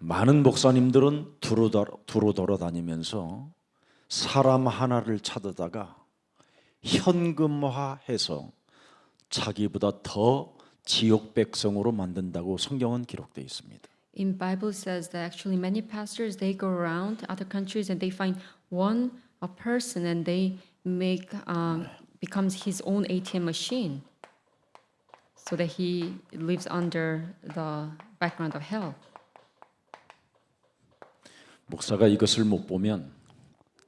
많은 목사님들은 두루 돌아다니면서 사람 하나를 찾아다가 현금화해서 자기보다 더 지옥 백성으로 만든다고 성경은 기록되어 있습니다. In Bible says that actually many pastors they go around other countries and they find one a person and they make becomes his own ATM machine, so that he lives under the background of hell. 목사가 이것을 못 보면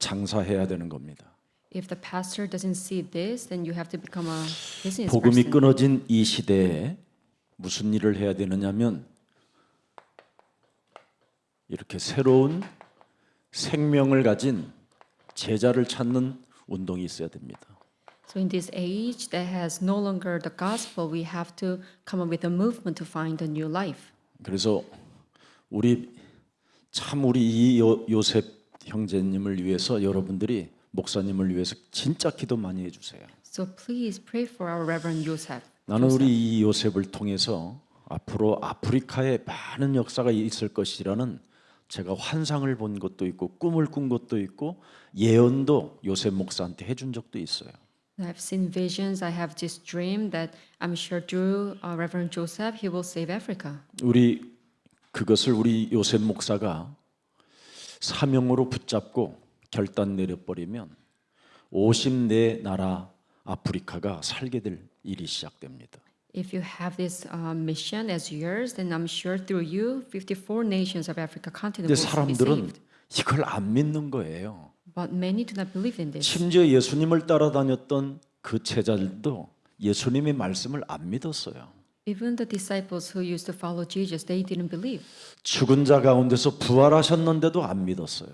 장사해야 되는 겁니다. If the pastor doesn't see this, then you have to become a business 복음이 person. 끊어진 이 시대에 무슨 일을 해야 되느냐면 이렇게 새로운 생명을 가진 제자를 찾는 운동이 있어야 됩니다. So in this age that has no longer the gospel, we have to come up with a movement to find a new life. 그래서 우리 이 요셉 형제님을 위해서 여러분들이 목사님을 위해서 진짜 기도 많이 해주세요. So please pray for our Reverend Joseph. 나는 우리 이 요셉을 통해서 앞으로 아프리카에 많은 역사가 있을 것이라는 제가 환상을 본 것도 있고 꿈을 꾼 것도 있고 예언도 요셉 목사한테 해준 적도 있어요. I've seen visions. I have this dream that I'm sure through Reverend Joseph, he will save Africa. 그것을 우리 요셉 목사가 사명으로 붙잡고 결단 내려버리면 54나라 아프리카가 살게 될 일이 시작됩니다. If you have this mission as yours, then I'm sure through you, 54 nations of Africa continent 근데 will be 사람들은 saved. 이걸 안 믿는 거예요. But many do not believe in this. 심지어 예수님을 따라다녔던 그 제자들도 예수님의 말씀을 안 믿었어요. Even the disciples who used to follow Jesus, they didn't believe. 죽은 자 가운데서 부활하셨는데도 안 믿었어요.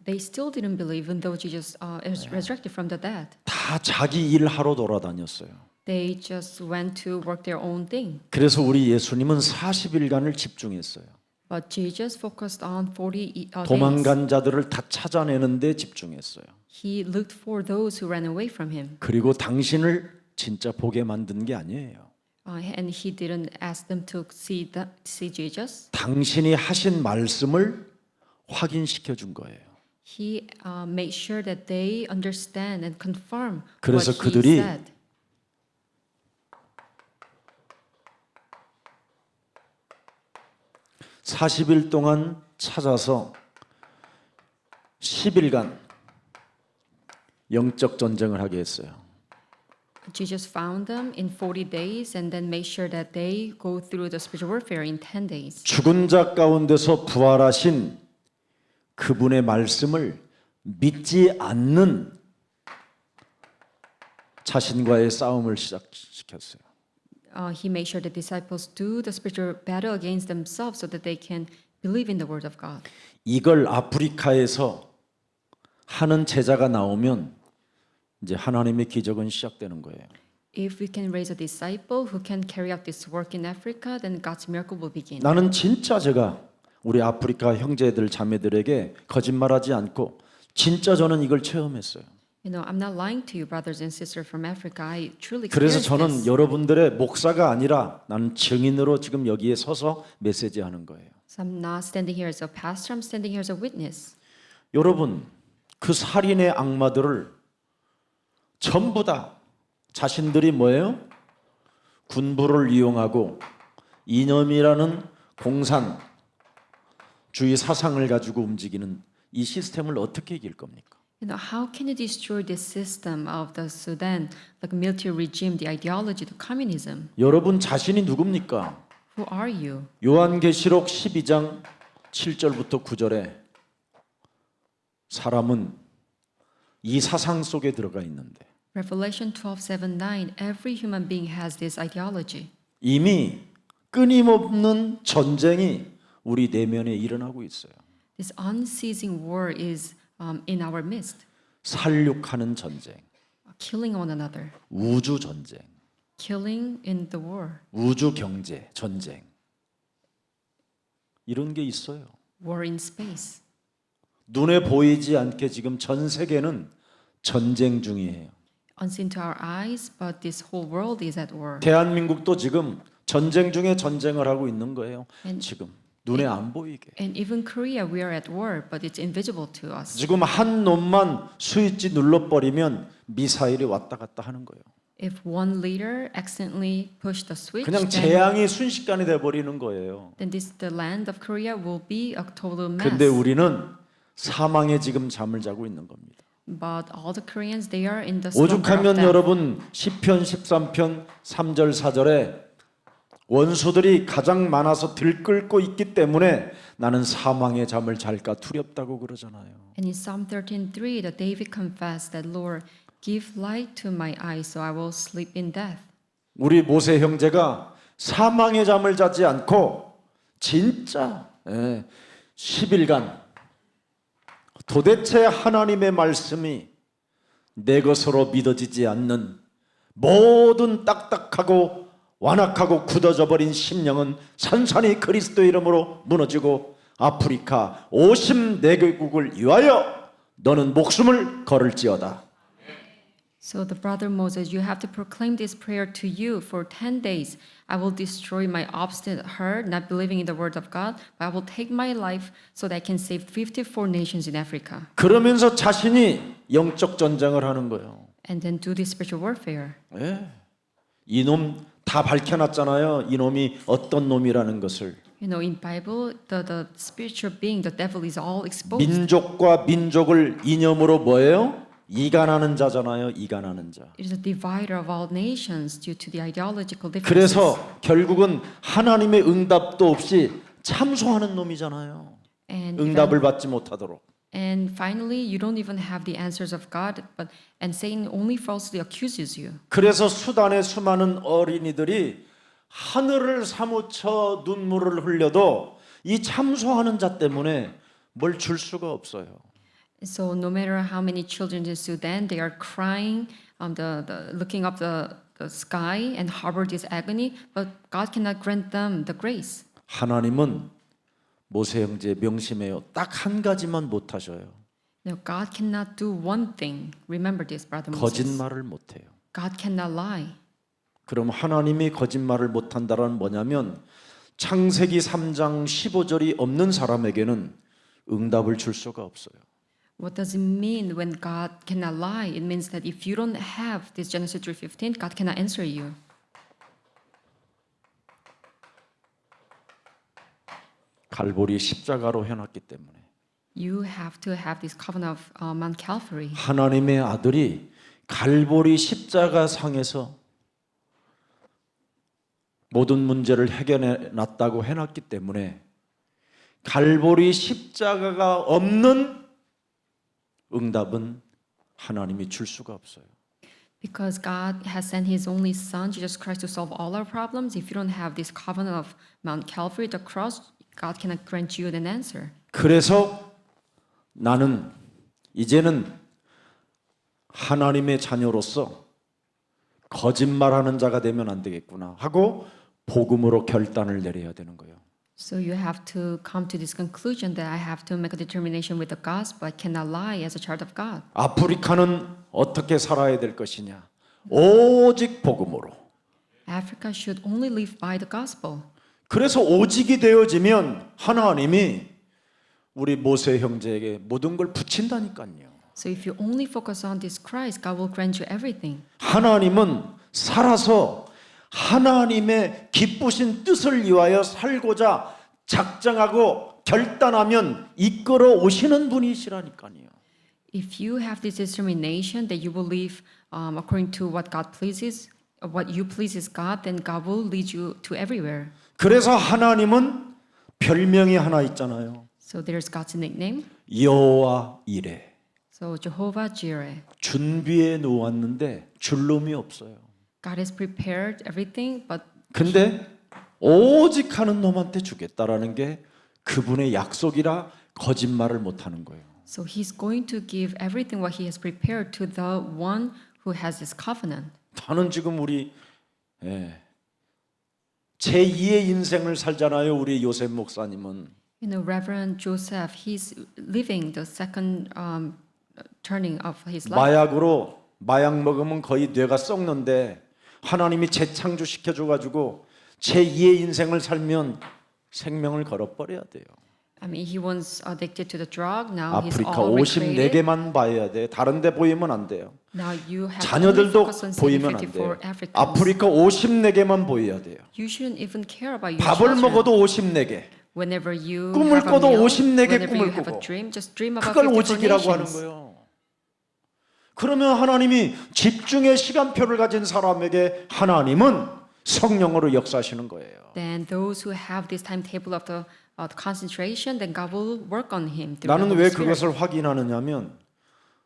They still didn't believe, even though Jesus is resurrected from the dead. 다 자기 일하러 돌아다녔어요. They just went to work their own thing. 그래서 우리 예수님은 40일간을 집중했어요. But Jesus focused on 40 days. 도망간 자들을 다 찾아내는 데 집중했어요. He looked for those who ran away from him. 그리고 당신을 진짜 보게 만든 게 아니에요. And he didn't ask them to see Jesus. 당신이 하신 말씀을 확인시켜 준 거예요. He made sure that they understand and confirm 그래서 what he 그들이 said. (40일) 동안 찾아서 10일간 영적 전쟁을 하게 했어요. Jesus found them in 40 days and then made sure that they go through the spiritual warfare in 10 days. 죽은 자 가운데서 부활하신 그분의 말씀을 믿지 않는 자신과의 싸움을 시작시켰어요. He made sure the disciples do the spiritual battle against themselves so that they can believe in the word of God. 이걸 아프리카에서 하는 제자가 나오면 이제 하나님의 기적은 시작되는 거예요. If we can raise a disciple who can carry out this work in Africa, then God's miracle will begin. 나는 진짜 제가 우리 아프리카 형제들 자매들에게 거짓말하지 않고 진짜 저는 이걸 체험했어요. You know, I'm not lying to you, brothers and sisters from Africa. I truly 그래서 experienced 저는 this. 여러분들의 목사가 아니라 나는 증인으로 지금 여기에 서서 메시지하는 거예요. So I'm not standing here as a pastor. I'm standing here as a witness. 여러분, 그 살인의 악마들을 전부 다 자신들이 뭐예요? 군부를 이용하고 이념이라는 공산주의 사상을 가지고 움직이는 이 시스템을 어떻게 이길 겁니까? You know, how can you destroy this system of the Sudan, the military regime, the ideology, the communism? 여러분 자신이 누굽니까? Who are you? 요한계시록 12장 7절부터 9절에 사람은 이 사상 속에 들어가 있는데 Revelation 12:7-9. Every human being has this ideology. 이미 끊임없는 전쟁이 우리 내면에 일어나고 있어요. This unceasing war is in our midst, 살육하는 전쟁, killing one another, 우주 전쟁, killing in the war, 우주 경제 전쟁 이런 게 있어요. war in space. 눈에 보이지 않게 지금 전 세계는 전쟁 중이에요. Unseen to our eyes, but this whole world is at war. 대한민국도 지금 전쟁 중에 전쟁을 하고 있는 거예요. And 지금 눈에 안 보이게. And even Korea, we are at war, but it's invisible to us. 지금 한 놈만 스위치 눌러버리면 미사일이 왔다 갔다 하는 거예요. If one leader accidentally pushed the switch, 그냥 재앙이 순식간에 돼 버리는 거예요. then the land of Korea will be a total mess. 근데 우리는 사망의 지금 잠을 자고 있는 겁니다. But all the Koreans, they are in the slumber of 오죽하면 death. 여러분 시편 13편 3절 4절에 원수들이 가장 많아서 들끓고 있기 때문에 나는 사망의 잠을 잘까 두렵다고 그러잖아요. And in Psalm 13:3, that David confessed that Lord, give light to my eyes, so I will sleep in death. 우리 모세 형제가 사망의 잠을 자지 않고 진짜 10일간 도대체 하나님의 말씀이 내 것으로 믿어지지 않는 모든 딱딱하고 완악하고 굳어져 버린 심령은 산산이 그리스도 이름으로 무너지고 아프리카 54개국을 위하여 너는 목숨을 걸을지어다. So the brother Moses, you have to proclaim this prayer to you for 10 days. I will destroy my obstinate heart, not believing in the word of God, but I will take my life so that I can save 54 nations in Africa. 그러면서 자신이 영적 전쟁을 하는 거예요. And then do this spiritual warfare. 이놈 다 밝혀놨잖아요. 이놈이 어떤 놈이라는 것을. You know, in Bible, the spiritual being, the devil is all exposed. 민족과 민족을 이념으로 뭐예요? 이간하는 자잖아요. 이간하는 자. It is a divider of all nations due to the ideological differences. 그래서 결국은 하나님의 응답도 없이 참소하는 놈이잖아요. 응답을 받지 못하도록. And finally, you don't even have the answers of God, and Satan only falsely accuses you. 그래서 수단의 수많은 어린이들이 하늘을 사무쳐 눈물을 흘려도 이 참소하는 자 때문에 뭘 줄 수가 없어요. So no matter how many children in Sudan, they are crying, looking up the sky and harbor this agony, but God cannot grant them the grace. 하나님은 모세 형제 명심해요. 딱 한 가지만 못 하셔요. No, God cannot do one thing. Remember this, brother Moses. 거짓말을 못 해요. God cannot lie. 그럼 하나님이 거짓말을 못 한다는 뭐냐면 창세기 3장 15절이 없는 사람에게는 응답을 줄 수가 없어요. What does it mean when God cannot lie? It means that if you don't have this Genesis 3:15, God cannot answer you. 갈보리 십자가로 해놨기 때문에 You have to have this covenant of Mount Calvary. 하나님의 아들이 갈보리 십자가 상에서 모든 문제를 해결해 놨다고 해놨기 때문에 갈보리 십자가가 없는 응답은 하나님이 줄 수가 없어요. Because God has sent His only Son, Jesus Christ, to solve all our problems. If you don't have this covenant of Mount Calvary, the cross, God cannot grant you an answer. 그래서 나는 이제는 하나님의 자녀로서 거짓말하는 자가 되면 안 되겠구나 하고 복음으로 결단을 내려야 되는 거예요. So you have to come to this conclusion that I have to make a determination with the gospel. I cannot lie as a child of God. 아프리카는 어떻게 살아야 될 것이냐? 오직 복음으로. Africa should only live by the gospel. 그래서 오직이 되어지면 하나님이 우리 모세 형제에게 모든 걸 붙인다니까요. So if you only focus on this Christ, God will grant you everything. 하나님은 살아서 하나님의 기쁘신 뜻을 위하여 살고자 작정하고 결단하면 이끌어 오시는 분이시라니까요. If you have this determination that you will live according to what God pleases, what you pleases God, then God will lead you to everywhere. 그래서 하나님은 별명이 하나 있잖아요. So there's God's nickname. 여호와 이레. So Jehovah Jireh. 준비해 놓았는데 줄 놈이 없어요. God has prepared everything, but 근데 오직 하는 놈한테 주겠다라는 게 그분의 약속이라 거짓말을 못 하는 거예요. so He's going to give everything what He has prepared to the one who has this covenant. 나는 지금 우리 제2의 인생을 살잖아요. 우리 요셉 목사님은. You know, Reverend Joseph, he's living the second turning of his life. 마약 먹으면 거의 뇌가 썩는데 하나님이 재창조시켜 줘가지고 제2의 인생을 살면 생명을 걸어버려야 돼요. I mean, he was addicted to the drug. Now he's 아프리카 all recreated. 54개만 봐야 돼. 다른 데 보이면 안 돼요. Now you have to only 자녀들도 focus on saving 보이면 안 돼요. 54 Africans. 아프리카 54개만 보여야 돼요. You shouldn't even care about your 밥을 children. 먹어도 54개. Whenever you 꿈을 have a 꿔도 meal, 54개 whenever 꿈을 you have 꾸고. a dream, just dream about 그걸 54 오직이라고 하는 nations. 거예요. 그러면 하나님이 집중의 시간표를 가진 사람에게 하나님은 성령으로 역사하시는 거예요. Then those who have this timetable of the concentration, then God will work on him. through 나는 the 왜 Holy Spirit. 그것을 확인하느냐면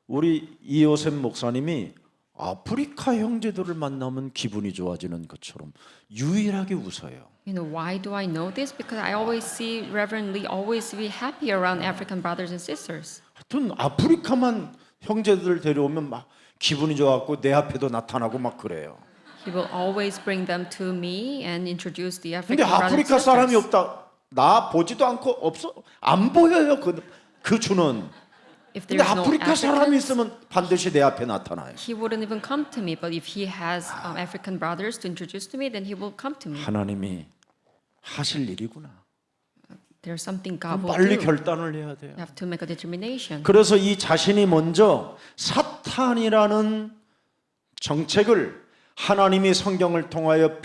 우리 이요셉 목사님이 아프리카 형제들을 만나면 기분이 좋아지는 것처럼 유일하게 웃어요. You know, why do I know this? Because I always see Reverend Lee always be happy around African brothers and sisters. 하여튼 아프리카만 형제들 데려오면 막 기분이 좋아갖고 내 앞에도 나타나고 막 그래요. He will always bring them to me and introduce the 근데 African brothers and 아프리카 사람이 sisters. 없다. 나 보지도 않고 없어 안 보여요. 그 주는. If 근데 there's no 아프리카 사람이 Africans, 있으면 반드시 내 앞에 나타나요. he wouldn't even come to me. But if he has African brothers to introduce to me, then he will come to me. 하나님이 하실 일이구나. There's something God 그럼 will 빨리 do. 결단을 해야 돼요. You have to make a determination. 그래서 이 자신이 먼저 사탄이라는 정책을 하나님이 성경을 통하여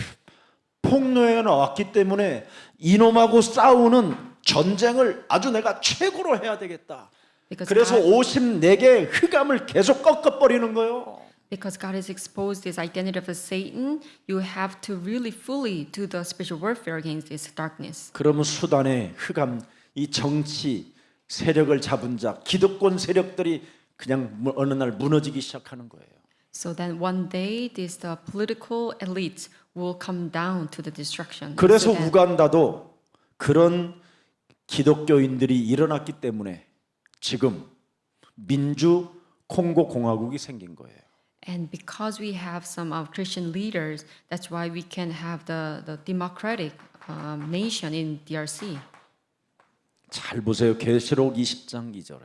폭로해 나왔기 때문에 이놈하고 싸우는 전쟁을 아주 내가 최고로 해야 되겠다. Because 그래서 God, 54개의 흑암을 계속 꺾어버리는 거예요. because God has exposed this identity of the Satan, you have to really fully do the spiritual warfare against this darkness. 그러면 수단의 흑암, 이 정치 세력을 잡은 자, 기득권 세력들이 그냥 어느 날 무너지기 시작하는 거예요. So then one day, this the political elites will come down to the destruction. 그래서 So then, 우간다도 그런 기독교인들이 일어났기 때문에 지금 민주 콩고 공화국이 생긴 거예요. and because we have some Christian leaders, that's why we can have the democratic nation in DRC. 잘 보세요. 계시록 20장 2절에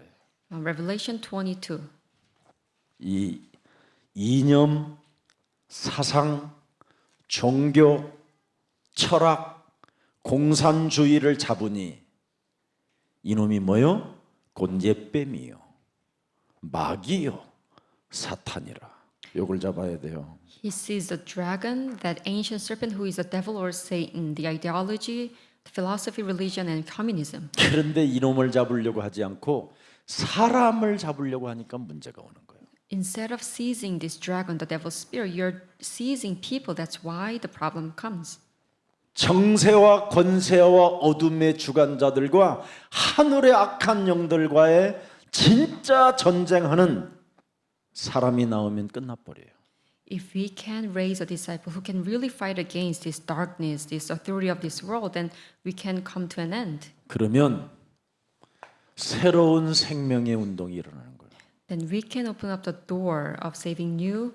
Revelation 22. 이 이념, 사상, 종교, 철학, 공산주의를 잡으니 이놈이 뭐요? 곧 옛뱀이요, 마귀요, 사탄이라. 요걸 잡아야 돼요. He sees the dragon, that ancient serpent who is the devil or Satan, the ideology, the philosophy, religion, and communism. 그런데 이놈을 잡으려고 하지 않고 사람을 잡으려고 하니까 문제가 오는 거예요. Instead of seizing this dragon, the devil's spirit, you're seizing people. That's why the problem comes. 정세와 권세와 어둠의 주관자들과 하늘의 악한 영들과의 진짜 전쟁하는 사람이 나오면 끝나버려요. If we can raise a disciple who can really fight against this darkness, this authority of this world, then we can come to an end. 그러면 새로운 생명의 운동이 일어나는 거예요. Then we can open up the door of saving new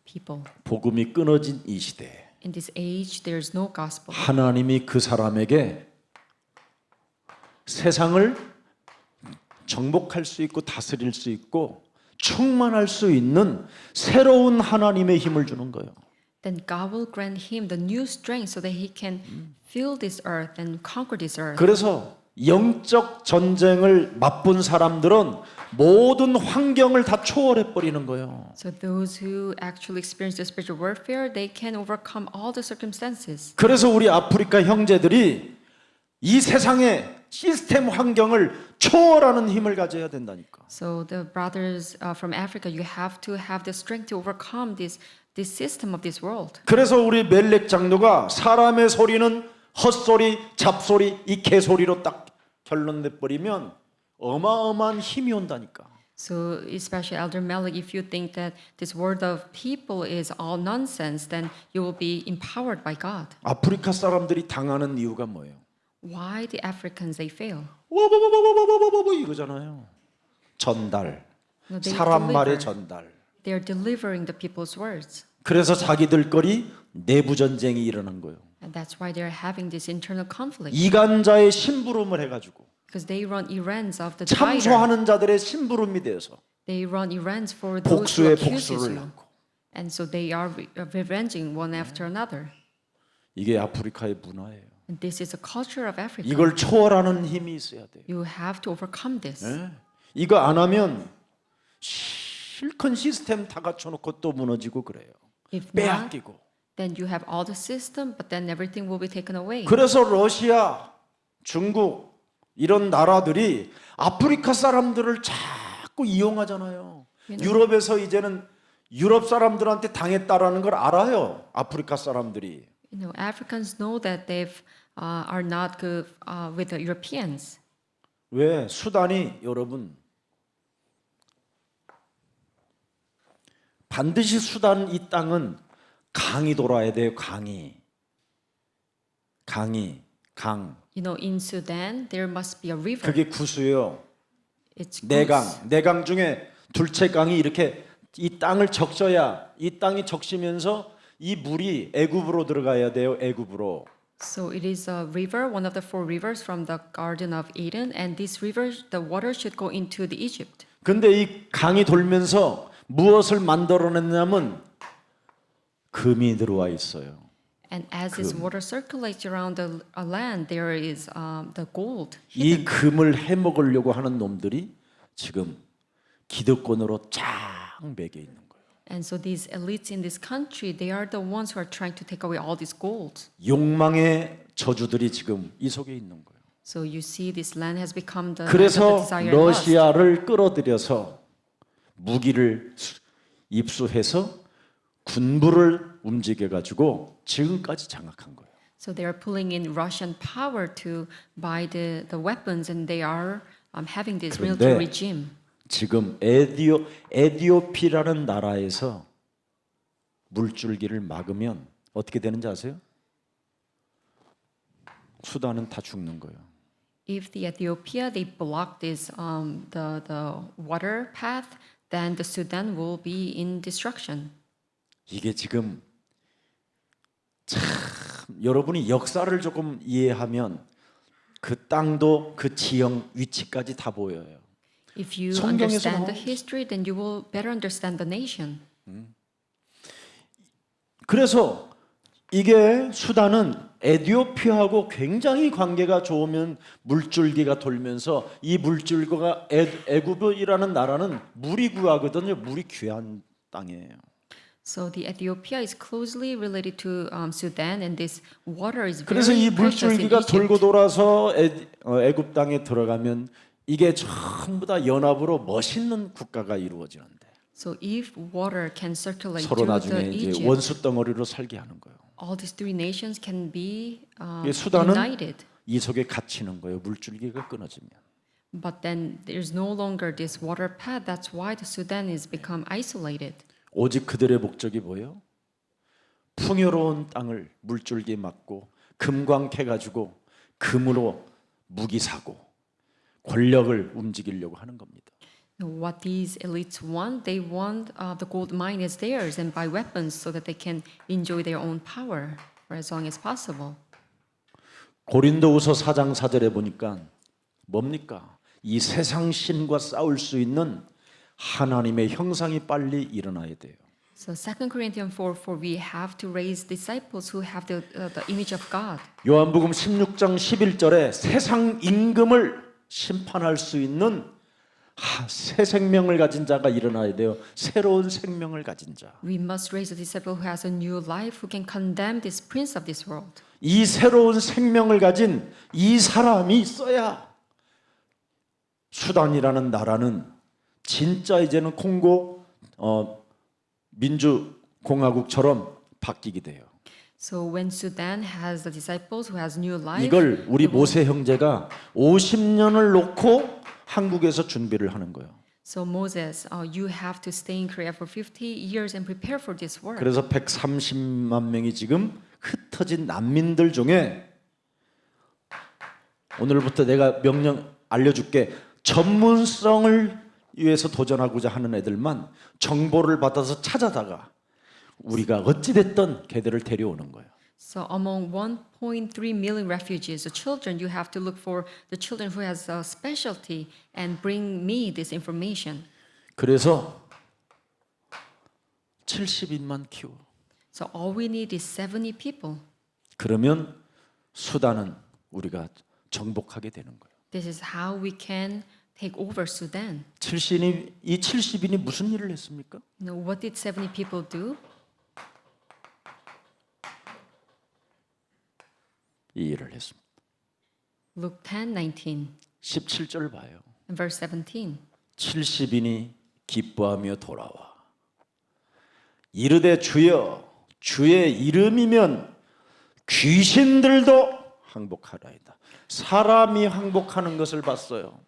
people. 복음이 끊어진 이 시대에 In this age, there's no gospel. 하나님이 그 사람에게 세상을 정복할 수 있고 다스릴 수 있고 충만할 수 있는 새로운 하나님의 힘을 주는 거예요. Then God will grant him the new strength so that he can fill this earth and conquer this earth. 그래서 영적 전쟁을 맛본 사람들은 모든 환경을 다 초월해 버리는 거예요. So those who actually experience the spiritual warfare, they can overcome all the circumstances. 그래서 우리 아프리카 형제들이 이 세상의 시스템 환경을 초월하는 힘을 가져야 된다니까. So the brothers from Africa, you have to have the strength to overcome this system of this world. 그래서 우리 멜렉 장로가 사람의 소리는 헛소리, 잡소리, 이 개소리로 딱 결론내 버리면 어마어마한 힘이 온다니까. So especially Elder Malik, if you think that this word of people is all nonsense, then you will be empowered by God. 아프리카 사람들이 당하는 이유가 뭐예요? Why the Africans they fail? 워버버버버버버버 이거잖아요. 전달. No, they 사람 말의 deliver. 전달. They are delivering the people's words, 그래서 자기들끼리 내부 전쟁이 일어난 거예요. and that's why they are having this internal conflict. 이간자의 심부름을 해가지고 Because they run errands of the divider. 참소하는 자들의 심부름이 되어서 They run errands for those who 복수에 accuse 복수를 you, 낳고. and so they are revenging one after another. 이게 아프리카의 문화예요. And this is the culture of Africa. 이걸 초월하는 힘이 있어야 돼요. You have to overcome this. 예? 이거 안 하면 실컷 시스템 다 갖춰놓고 또 무너지고 그래요. If not, 빼앗기고. then you have all the system, but then everything will be taken away. 그래서 러시아, 중국 이런 나라들이 아프리카 사람들을 자꾸 이용하잖아요. 유럽에서 이제는 유럽 사람들한테 당했다라는 걸 알아요. 아프리카 사람들이. You know, Africans know that they are not good with the Europeans. 왜? 수단이 여러분 반드시 수단 이 땅은 강이 돌아야 돼요. 강이. 강. You know, in Sudan, there must be a river. 그게 구수예요. It's 내강. goods. 내강 중에 둘째 강이 이렇게 이 땅을 적셔야 이 땅이 적시면서 이 물이 애굽으로 들어가야 돼요. 애굽으로. So it is a river, one of the four rivers from the Garden of Eden, and this river, the water should go into the Egypt. 근데 이 강이 돌면서 무엇을 만들어냈냐면 금이 들어와 있어요. And as this water circulates around the land, there is the gold. 이 금을 해먹으려고 하는 놈들이 지금 기득권으로 쫙 매겨 있는 거예요. And so these elites in this country, they are the ones who are trying to take away all this gold. 욕망의 저주들이 지금 이 속에 있는 거예요. So you see, this land has become the land of the 그래서 desire and lust. 러시아를 끌어들여서 무기를 입수해서 군부를 움직여 가지고 지금까지 장악한 거예요. So they are pulling in Russian power to buy the weapons, and they are having this military 그런데 regime. 지금 에디오피라는 나라에서 물줄기를 막으면 어떻게 되는지 아세요? 수단은 다 죽는 거예요. If the Ethiopia they block this the water path, then the Sudan will be in destruction. 이게 지금 참 여러분이 역사를 조금 이해하면 그 땅도 그 지형 위치까지 다 보여요. If you 성경에서 understand the 나온- history, then you will better understand the nation. 그래서 이게 수단은 에디오피아하고 굉장히 관계가 좋으면 물줄기가 돌면서 이 물줄기가 애굽이라는 나라는 물이 구하거든요. 물이 귀한 땅이에요. So the Ethiopia is closely related to Sudan, and this water is 그래서 이 very precious in 물줄기가 돌고 Egypt. 돌아서 애굽 땅에 들어가면 이게 전부 다 연합으로 멋있는 국가가 이루어지는데 So if water can circulate 서로 through 나중에 the 이제 Egypt, 원수 덩어리로 살게 하는 거예요. all these three nations can be 이게 수단은 united. 이 속에 갇히는 거예요. 물줄기가 끊어지면. But then there's no longer this water path. That's why the Sudan is become isolated. 오직 그들의 목적이 뭐예요? 풍요로운 땅을 물줄기 막고 금광캐 가지고 금으로 무기 사고 권력을 움직이려고 하는 겁니다. What these elites want, they want the gold mine is theirs and buy weapons so that they can enjoy their own power for as long as possible. 고린도후서 4장 4절에 보니까 뭡니까? 이 세상 신과 싸울 수 있는 하나님의 형상이 빨리 일어나야 돼요. So 2 Corinthians 4:4 we have to raise disciples who have the image of God. 요한복음 16장 11절에 세상 임금을 심판할 수 있는 새 생명을 가진 자가 일어나야 돼요. 새로운 생명을 가진 자. We must raise a disciple who has a new life, who can condemn this prince of this world. 이 새로운 생명을 가진 이 사람이 있어야 수단이라는 나라는 진짜 이제는 콩고 민주공화국처럼 바뀌게 돼요. So when Sudan has the disciples who has new life, 이걸 우리 모세 형제가 50년을 놓고 한국에서 준비를 하는 거예요. so Moses, you have to stay in Korea for 50 years and prepare for this work. 그래서 130만 명이 지금 흩어진 난민들 중에 오늘부터 내가 명령 알려줄게. 전문성을 위해서 도전하고자 하는 애들만 정보를 받아서 찾아다가 우리가 어찌됐든 걔들을 데려오는 거예요. So among 1.3 million refugees, the children, you have to look for the children who has a specialty and bring me this information. 그래서 70인만 키워. So all we need is 70 people. 그러면 수단은 우리가 정복하게 되는 거예요. This is how we can take over Sudan. 70인이 무슨 일을 했습니까? What did 70 people do? 이 일을 했습니다. Luke 10:19 17절 봐요. and verse 17. 70인이 기뻐하며 돌아와 이르되 주여 주의 이름이면 귀신들도 항복하라이다. 사람이 항복하는 것을 봤어요.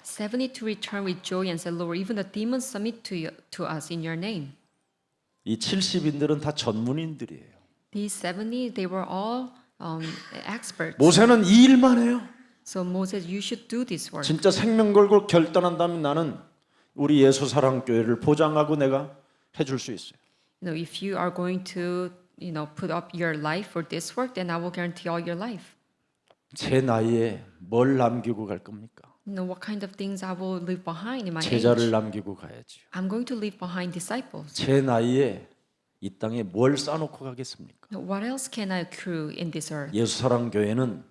70 to return with joy and said, Lord, even the demons submit to us in your name. 이 70인들은 다 전문인들이에요. These 70, they were all experts. 모세는 이 일만 해요. So Moses, you should do this work. 진짜 생명 걸고 결단한다면 나는 우리 예수사랑교회를 보장하고 내가 해줄 수 있어요. If you are going to, put up your life for this work, then I will guarantee all your life. 제 나이에 뭘 남기고 갈 겁니까? What kind of things I will leave behind in my 제자를 age? 남기고 가야지요. I'm going to leave behind disciples. 제 나이에 이 땅에 뭘 쌓아놓고 가겠습니까? What else can I accrue in this earth? 예수사랑교회는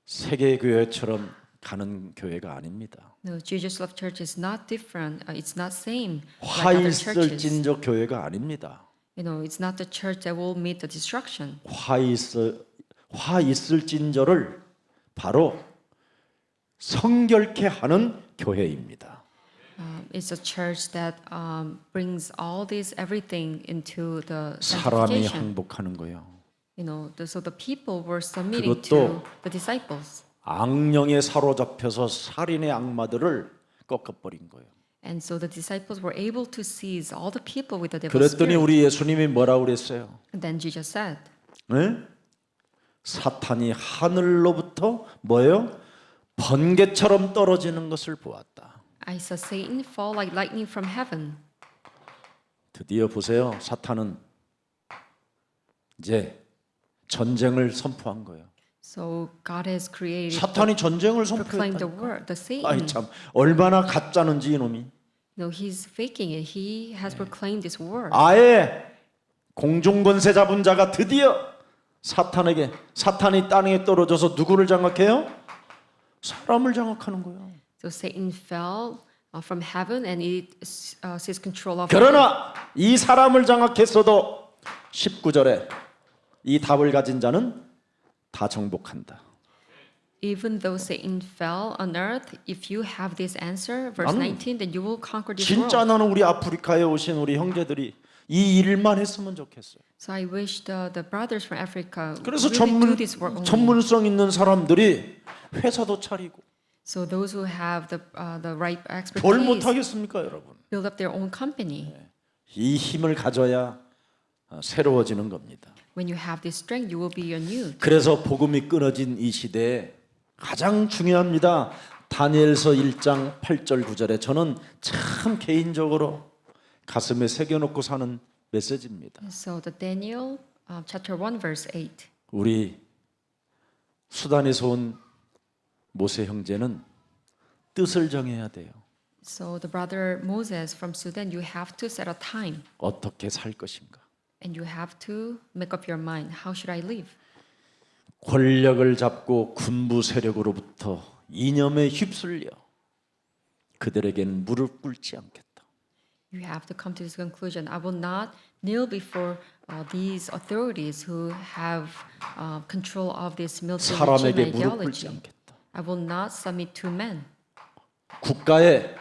세계교회처럼 가는 교회가 아닙니다. No, Jesus Love Church is not different. It's not same like 화 other 있을 churches. 진저 교회가 아닙니다. It's not the church that will meet the destruction. 화 있을 진저를 바로 성결케 하는 교회입니다. It's a church that brings all this everything into the 사람이 sanctification. 항복하는 거예요. So the people were submitting 그것도 to the disciples. 악령에 사로잡혀서 살인의 악마들을 꺾어버린 거예요. And so the disciples were able to seize all the people with the devil's 그랬더니 spirit. 우리 예수님이 뭐라고 그랬어요? And then Jesus said, 네? 사탄이 하늘로부터 뭐예요? 번개처럼 떨어지는 것을 보았다. I saw Satan fall like lightning from heaven. 드디어 보세요. 사탄은 이제 전쟁을 선포한 거예요. So God has created, 사탄이 전쟁을 proclaimed the 선포했다. word, the Satan. 아이 참 얼마나 가짜는지 이놈이. No, he's faking it. He has proclaimed this word. 아예 공중권세 잡은 자가 드디어 사탄이 땅에 떨어져서 누구를 장악해요? 사람을 장악하는 거예요. So Satan fell from heaven and it seized control of. 그러나 이 사람을 장악했어도 19절에 이 답을 가진 자는 다 정복한다. Even though Satan fell on earth, if you have this answer, verse 나는 19, then you will conquer this 진짜 world. 나는 우리 아프리카에 오신 우리 형제들이 이 일만 했으면 좋겠어요. So I wish the brothers from Africa 그래서 really do this work only. 전문성 있는 사람들이 회사도 차리고 So those who have the right 뭘 expertise 못하겠습니까, 여러분? build up their own company. 이 힘을 가져야 새로워지는 겁니다. When you have this strength, you will be renewed. 그래서 복음이 끊어진 이 시대에 가장 중요합니다. 다니엘서 1장 8절 9절에 저는 참 개인적으로 가슴에 새겨놓고 사는 메시지입니다. So the Daniel chapter 1 verse 8. 우리 수단에서 온 모세 형제는 뜻을 정해야 돼요. So the brother Moses from Sudan, you have to set a time 어떻게 살 것인가? and you have to make up your mind. How should I live? 권력을 잡고 군부 세력으로부터 이념에 휩쓸려 그들에게는 무릎 꿇지 않겠다. You have to come to this conclusion. I will not kneel before these authorities who have control of this military regime 사람에게 무릎 꿇지 ideology. 않겠다. I will not submit to men. 국가의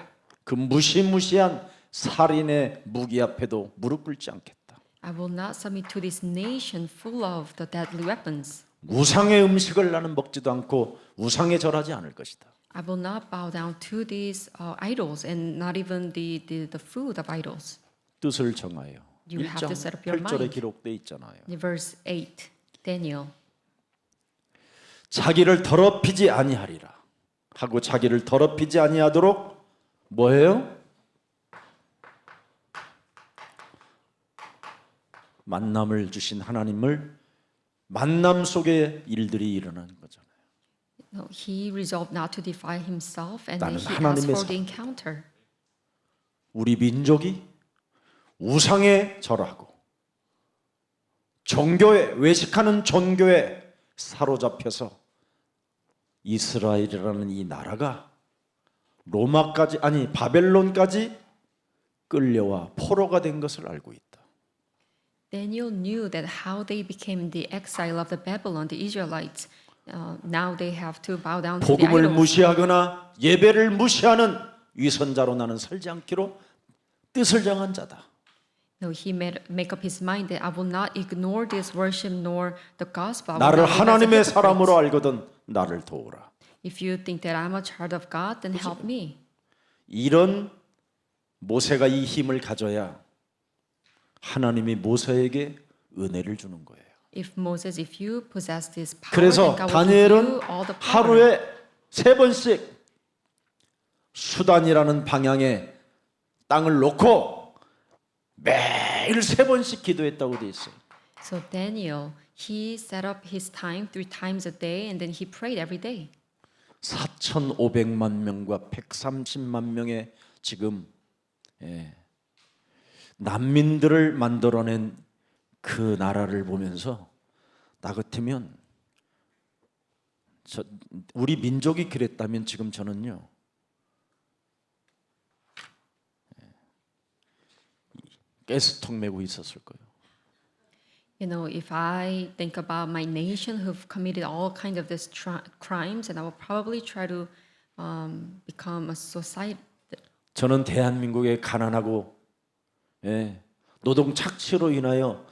그 무시무시한 살인의 무기 앞에도 무릎 꿇지 않겠다. I will not submit to this nation full of the deadly weapons. 우상의 음식을 나는 먹지도 않고 우상에 절하지 않을 것이다. I will not bow down to these idols and not even the food of idols. 뜻을 정하여. You have 1장 to set up your 8절에 mind. 기록돼 있잖아요. In verse 8, Daniel. 자기를 더럽히지 아니하리라 하고 자기를 더럽히지 아니하도록 뭐예요? 만남을 주신 하나님을 만남 속에 일들이 일어나는 거잖아요. No, he resolved not to defile himself and 나는 he asked 하나님의 for the encounter. 우리 민족이 우상에 절하고 종교에 외식하는 종교에 사로잡혀서 이스라엘이라는 이 나라가 로마까지 아니 바벨론까지 끌려와 포로가 된 것을 알고 있다. Daniel knew that how they became the exile of the Babylon, the Israelites. Now they have to bow down to the 복음을 idols. 무시하거나 예배를 무시하는 위선자로 나는 살지 않기로 뜻을 정한 자다. No, he make up his mind that I will not ignore this worship nor the gospel. I will 나를 not live as a 하나님의 hypocrite. 사람으로 알거든 나를 도우라. If you think that I'm a child of God, then help me. 이런 모세가 이 힘을 가져야 하나님이 모세에게 은혜를 주는 거예요. If Moses, if you possess this power, 그래서 then God will give 다니엘은 you all the power. 하루에 3번씩 수단이라는 방향에 땅을 놓고 매일 3번씩 기도했다고 돼 있어요. So Daniel, he set up his time 3 times a day, and then he prayed every day. 4,500만 명과 130만 명의 지금 난민들을 만들어낸 그 나라를 보면서 나 같으면 우리 민족이 그랬다면 지금 저는요 가스통 메고 있었을 거예요. You know, if I think about my nation who've committed all kinds of these crimes, and I will probably try to become a society. 저는 대한민국의 가난하고 노동 착취로 인하여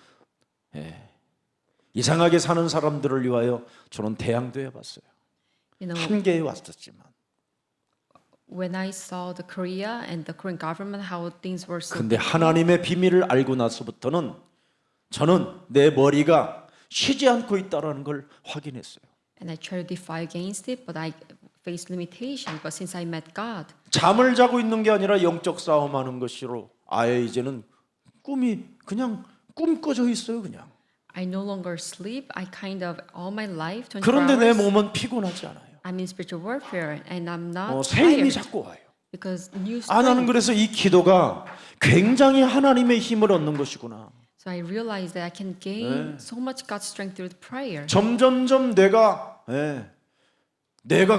이상하게 사는 사람들을 위하여 저는 대항도 해봤어요. You know, 한계에 왔었지만 when I saw the Korea and the Korean government, how things were so. 근데 하나님의 비밀을 알고 나서부터는 저는 내 머리가 쉬지 않고 있다는 걸 확인했어요. And I tried to defy against it, but I faced limitation. But since I met God, 잠을 자고 있는 게 아니라 영적 싸움하는 것으로 아예 이제는 꿈이 그냥 꿈 꺼져 있어요 그냥. I no longer sleep. I kind of all my life, 24 그런데 내 hours, 몸은 피곤하지 않아요. I'm in spiritual warfare, and I'm not 새 힘이 tired 자꾸 와요. because new 나는 strength. 그래서 이 기도가 굉장히 하나님의 힘을 얻는 것이구나. So I realized that I can gain so much God's strength through prayer. 점점점 내가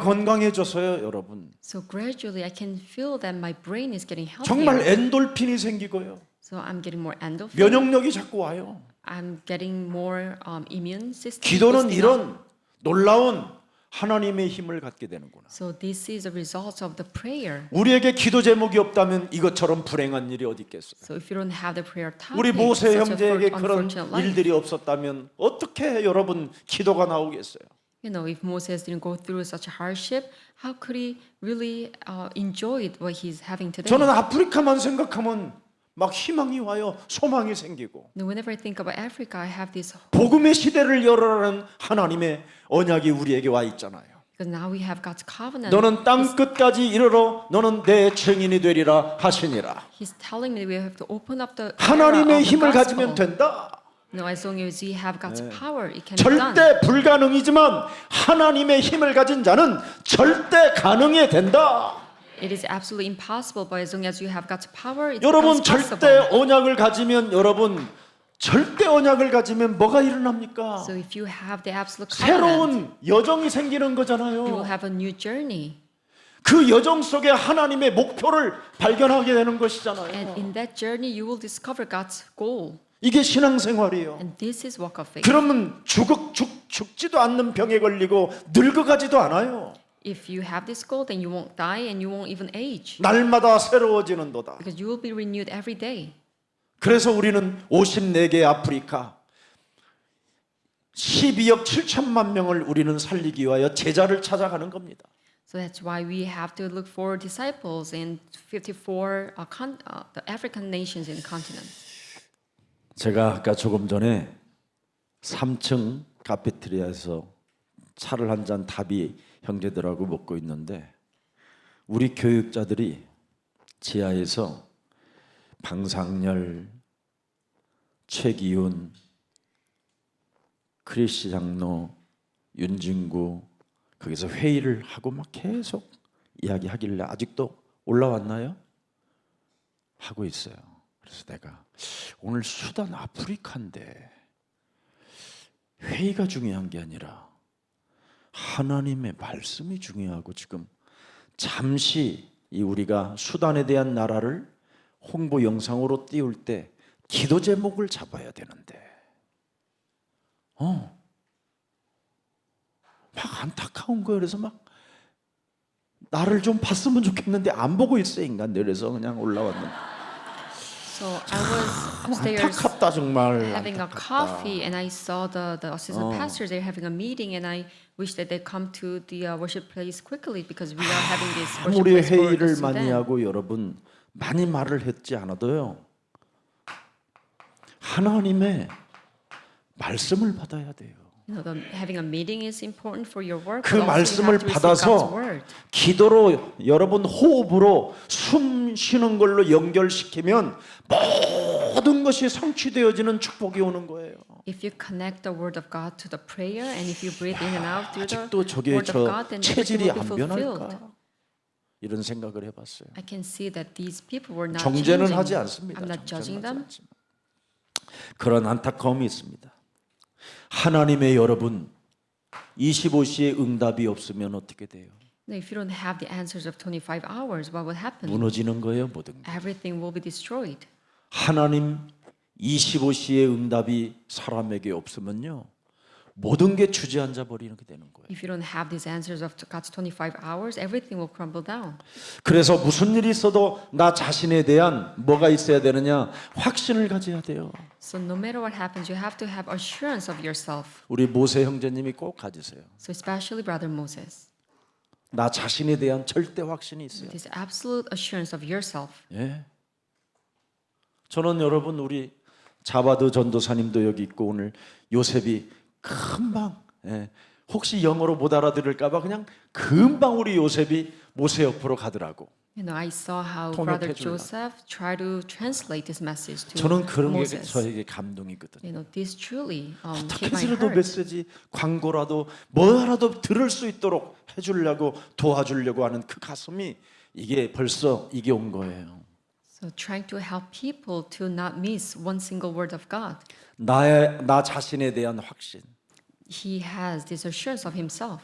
건강해져서요, 여러분. So gradually, I can feel that my brain is getting 정말 healthier. 엔돌핀이 생기고요. So I'm getting more endorphin. 면역력이 자꾸 와요. I'm getting more immune system. 기도는 boosting up. 이런 놀라운 하나님의 힘을 갖게 되는구나. So this is a result of the prayer. 우리에게 기도 제목이 없다면 이것처럼 불행한 일이 어디 있겠어요? So if you don't have the prayer topic, 우리 모세 such a 형제에게 그런 unfortunate life. 일들이 없었다면 어떻게 여러분 기도가 나오겠어요? You know, if Moses didn't go through such a hardship, how could he really enjoy what he's having today? 저는 아프리카만 생각하면 막 희망이 와요. 소망이 생기고. No, whenever I think about Africa, I have this 복음의 시대를 열어라는 하나님의 언약이 우리에게 와 있잖아요. because now we have God's covenant. 너는 땅 끝까지 이르러 너는 내 증인이 되리라 하시니라. He's telling me that we have to open up the era 하나님의 of the 힘을 gospel. 가지면 된다. No, as long as we have God's power, it can be done. 절대 불가능이지만 하나님의 힘을 가진 자는 절대 가능해 된다. It is absolutely impossible, but as long as you have God's power, it 여러분 becomes 절대 possible. 언약을 가지면 절대 언약을 가지면 뭐가 일어납니까? So if you have the absolute covenant, 새로운 여정이 생기는 you will 거잖아요. have a new journey. 그 여정 속에 하나님의 목표를 발견하게 되는 것이잖아요. And in that journey, you will discover God's goal. 이게 신앙생활이에요. And this is walk of faith. 그러면 죽지도 않는 병에 걸리고 늙어가지도 않아요. If you have this goal, then you won't die and you won't even age 날마다 새로워지는도다. because you will be renewed every day. 그래서 우리는 54개 아프리카 12억 7천만 명을 우리는 살리기 위하여 제자를 찾아가는 겁니다. So that's why we have to look for disciples in 54 the African nations and continents. 제가 아까 조금 전에 3층 카페테리아에서 차를 한 잔 답이 형제들하고 먹고 있는데 우리 교육자들이 지하에서 방상열, 최기훈, 크리스 장로, 윤진구 거기서 회의를 하고 막 계속 이야기하길래 아직도 올라왔나요? 하고 있어요. 그래서 내가 오늘 수단 아프리카인데 회의가 중요한 게 아니라 하나님의 말씀이 중요하고 지금 잠시 이 우리가 수단에 대한 나라를 홍보 영상으로 띄울 때 기도 제목을 잡아야 되는데 막 안타까운 거예요. 그래서 막 나를 좀 봤으면 좋겠는데 안 보고 있어 인간들. 그래서 그냥 올라왔는데 So I was upstairs 안타깝다 정말. having a 안타깝다. coffee, and I saw the assistant pastors. They're having a meeting, and I wish that they come to the worship place quickly because we are having this worship 아무리 place for 회의를 the 많이 Sudan. 하고 여러분 많이 말을 했지 않아도요. 하나님의 말씀을 받아야 돼요. You know, having a meeting is important for your work. 그 but also you 말씀을 have to receive God's 받아서 word. 기도로 여러분 호흡으로 숨 쉬는 걸로 연결시키면 모든 것이 성취되어지는 축복이 오는 거예요. If you connect the word of God to the prayer, and if you breathe in and out through the 아직도 저게 word of 저 God, then everything 체질이 will be 안 fulfilled. 변할까? 이런 생각을 해봤어요. I can see that these people were not 정죄는 changing. 하지 않습니다. I'm not judging 정죄는 하지 them. 않지만 그런 안타까움이 있습니다. 하나님의 여러분 25시에 응답이 없으면 어떻게 돼요? Now, if you don't have the answers of 25 hours, what will happen? 무너지는 거예요, 모든 게. Everything will be destroyed. 하나님 25시에 응답이 사람에게 없으면요. 모든 게 주저앉아 버리게 되는 거예요. If you don't have these answers of God's 25 hours, everything will crumble down. 그래서 무슨 일이 있어도 나 자신에 대한 뭐가 있어야 되느냐? 확신을 가져야 돼요. So no matter what happens, you have to have assurance of yourself. 우리 모세 형제님이 꼭 가지세요. So especially brother Moses, 나 자신에 대한 절대 확신이 있어요. this absolute assurance of yourself. 예. 저는 여러분 우리 자바드 전도사님도 여기 있고 오늘 요셉이 금방 혹시 영어로 못 알아들을까봐 그냥 금방 우리 요셉이 모세 옆으로 가더라고. You know, I saw how 통역해 brother 주려고. Joseph tried to translate this message to 저는 그런 게 Moses. 저에게 감동이거든요. You know, this truly 어떻게 hit my 해서라도 heart. 메시지 광고라도 뭐라도 들을 수 있도록 해주려고 도와주려고 하는 그 가슴이 이게 벌써 이게 온 거예요. So trying to help people to not miss one single word of God. 나 자신에 대한 확신. He has this assurance of himself.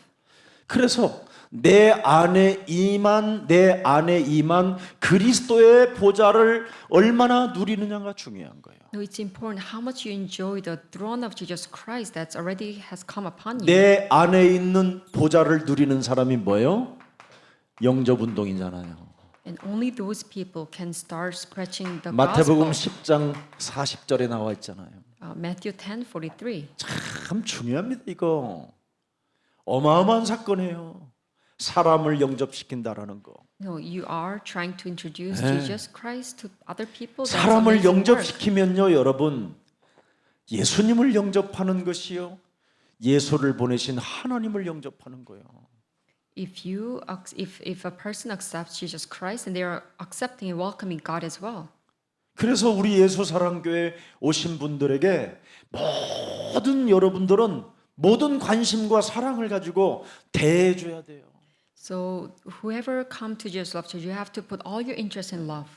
그래서 내 안에 임한 그리스도의 보좌를 얼마나 누리느냐가 중요한 거예요. No, it's important how much you enjoy the throne of Jesus Christ that's already has come upon you. 내 안에 있는 보좌를 누리는 사람이 뭐예요? 영접 운동이잖아요. And only those people can start spreading the 마태복음 gospel. 10장 40절에 나와 있잖아요. Matthew 10:43. 참 중요합니다 이거. 어마어마한 사건이에요. 사람을 영접시킨다라는 거. No, you are trying to introduce 네. Jesus Christ to other people. That's 사람을 amazing work. 영접시키면요 여러분 예수님을 영접하는 것이요 예수를 보내신 하나님을 영접하는 거예요. If a person accepts Jesus Christ, and they are accepting and welcoming God as well. 그래서 우리 예수사랑교회 오신 분들에게 모든 여러분들은 모든 관심과 사랑을 가지고 대해줘야 돼요. So whoever come to Jesus Love Church, you have to put all your interest in love,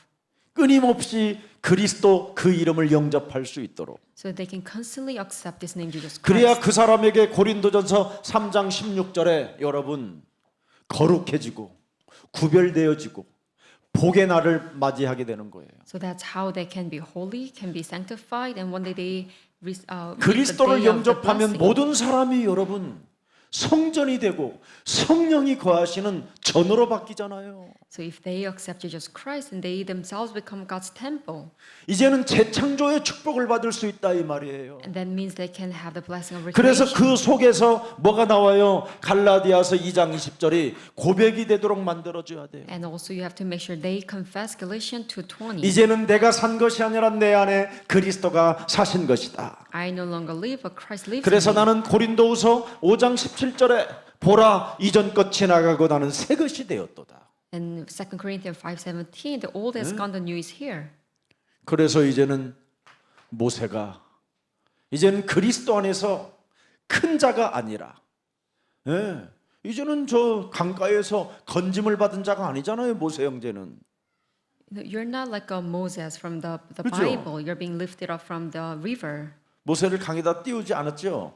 끊임없이 그리스도 그 이름을 영접할 수 있도록. so they can constantly accept this name Jesus 그래야 Christ. 그 사람에게 고린도전서 3장 16절에 여러분 거룩해지고 구별되어지고 복의 날을 맞이하게 되는 거예요. So that's how they can be holy, can be sanctified, and one day they meet the 그리스도를 day of the 영접하면 blessing. 모든 사람이 여러분 성전이 되고 성령이 거하시는 전으로 바뀌잖아요. So if they accept Jesus Christ, and they themselves become God's temple, 이제는 재창조의 축복을 받을 수 있다 이 말이에요. and that means they can have the blessing of 그래서 recreation. 그 속에서 뭐가 나와요? 갈라디아서 2장 20절이 고백이 되도록 만들어줘야 돼요. And also you have to make sure they confess Galatians 2:20. 이제는 내가 산 것이 아니라 내 안에 그리스도가 사신 것이다. I no longer live, but Christ lives 그래서 in me. 나는 고린도후서 5장 17절에 보라 이전 것 지나가고 나는 새 것이 되었도다. And 2 Corinthians 5:17, the old has gone, the new is here. 그래서 이제는 모세가 이제는 그리스도 안에서 큰 자가 아니라 이제는 저 강가에서 건짐을 받은 자가 아니잖아요. 모세 형제는. You're not like a Moses from the 그죠? Bible. You're being lifted up from the river. 모세를 강에다 띄우지 않았죠.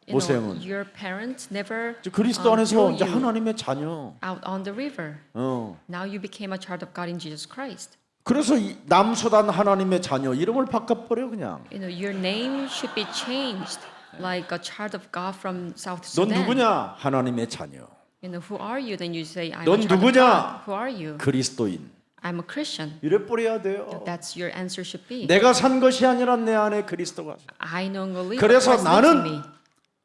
You know, 모세형은 your parents never 이제 그리스도 안에서 threw 이제 you 하나님의 자녀. out on the river. 어. Now you became a child of God in Jesus Christ. 그래서 이 남수단 하나님의 자녀 이름을 바꿔버려 그냥. You know, your name should be changed like a child of God from South 넌 Sudan. 누구냐? 하나님의 자녀. You know, who are you? Then you say, I'm 넌 a child of 누구냐? God. Who are you? 그리스도인. I'm a Christian. 이래 버려야 돼요. That's your answer should be. 내가 산 것이 아니라 내 안에 그리스도가. I no longer live, 그래서 but Christ lives in 나는 me.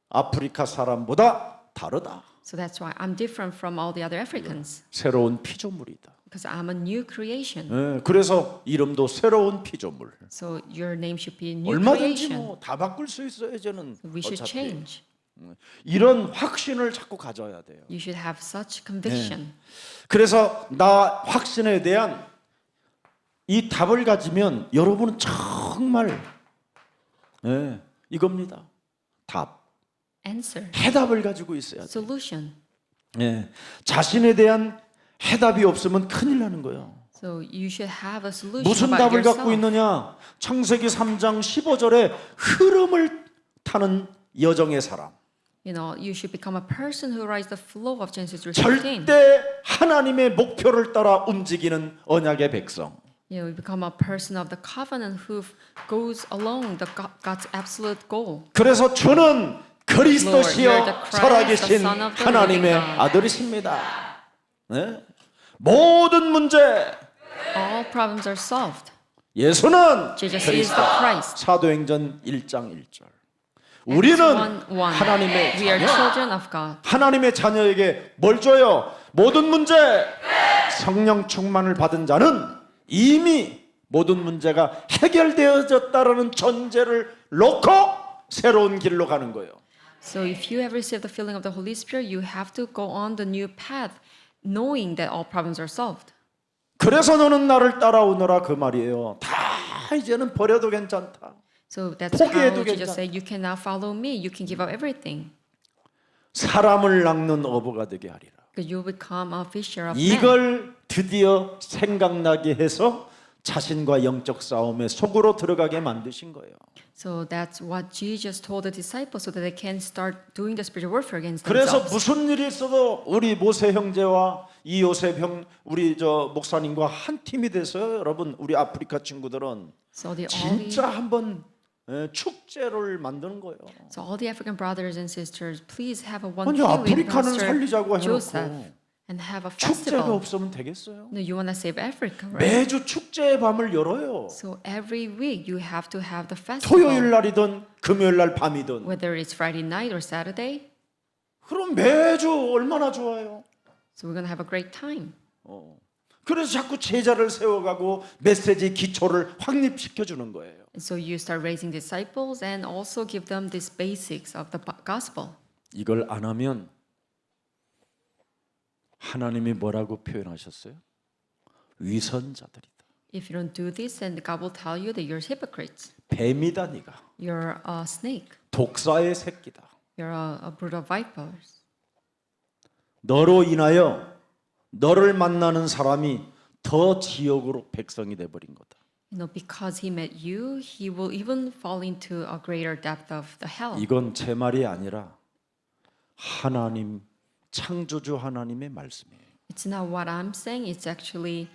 아프리카 사람보다 다르다. So that's why I'm different from all the other Africans. 새로운 피조물이다. Because I'm a new creation. 예, 그래서 이름도 새로운 피조물. So your name should be new 얼마든지 creation. 뭐 다 바꿀 수 있어요. 저는 We should 어차피 change. 이런 확신을 자꾸 가져야 돼요. You should have such conviction. 그래서 나 확신에 대한 이 답을 가지면 여러분은 정말 이겁니다. 답, Answer. 해답을 가지고 있어야 돼. Solution. 자신에 대한 해답이 없으면 큰일 나는 거예요. So you should have a solution 무슨 about 답을 yourself. 갖고 있느냐? 창세기 3장 15절에 흐름을 타는 여정의 사람. You know, you should become a person who rides the flow of Genesis 3:15. 절대 하나님의 목표를 따라 움직이는 언약의 백성. You know, you become a person of the covenant who goes along the God's absolute goal. 그래서 주는 그리스도시여 Lord, you're the Christ, 살아계신 the Son of the 하나님의 living God. 아들이십니다. 네? 모든 문제 All problems are solved. 예수는 Jesus is the Christ. 사도행전 1장 1절. 우리는 Acts 1:1. 하나님의 We are 자녀. children of God. 하나님의 자녀에게 뭘 줘요? 모든 문제 성령 충만을 받은 자는 이미 모든 문제가 해결되어졌다라는 전제를 놓고 새로운 길로 가는 거예요. So if you have received the filling of the Holy Spirit, you have to go on the new path, knowing that all problems are solved. 그래서 너는 나를 따라오너라 그 말이에요. 다 이제는 버려도 괜찮다. So that's how 포기해도 Jesus 괜찮다. said, you can now follow me, you can give up everything. 사람을 낚는 어부가 되게 하리라. Because you will become a fisher of men. 이걸 드디어 생각나게 해서 자신과 영적 싸움에 속으로 들어가게 만드신 거예요. So that's what Jesus told the disciples so that they can start doing the spiritual warfare against 그래서 themselves. 무슨 일이 있어도 우리 모세 형제와 이 요셉 형 우리 저 목사님과 한 팀이 돼서요. 여러분 우리 아프리카 친구들은 So 진짜 한번 축제를 만드는 거예요. So all the African brothers and sisters, please have a one 아니 thing with 아프리카는 Pastor 살리자고 Joseph 해놓고 and have a 축제가 festival. 없으면 되겠어요? No, you want to save Africa, right? 매주 축제의 밤을 열어요. So every week you have to have the festival, 토요일 날이든 금요일 날 밤이든. whether it's Friday night or Saturday. 그럼 매주 얼마나 좋아요. So we're gonna have a great time. 그래서 자꾸 제자를 세워가고 메시지 기초를 확립시켜 주는 거예요. And so you start raising disciples and also give them these basics of the gospel. 이걸 안 하면 하나님이 뭐라고 표현하셨어요? 위선자들이다. If you don't do this, then God will tell you that you're hypocrites. 뱀이다 네가. You're a snake. 독사의 새끼다. You're a brood of vipers. 너로 인하여 너를 만나는 사람이 더 지옥으로 백성이 돼 버린 거다. You know, because he met you, he will even fall into a greater depth of the hell. 이건 제 말이 아니라 하나님 창조주 하나님의 말씀이에요. It's not what I'm saying. It's actually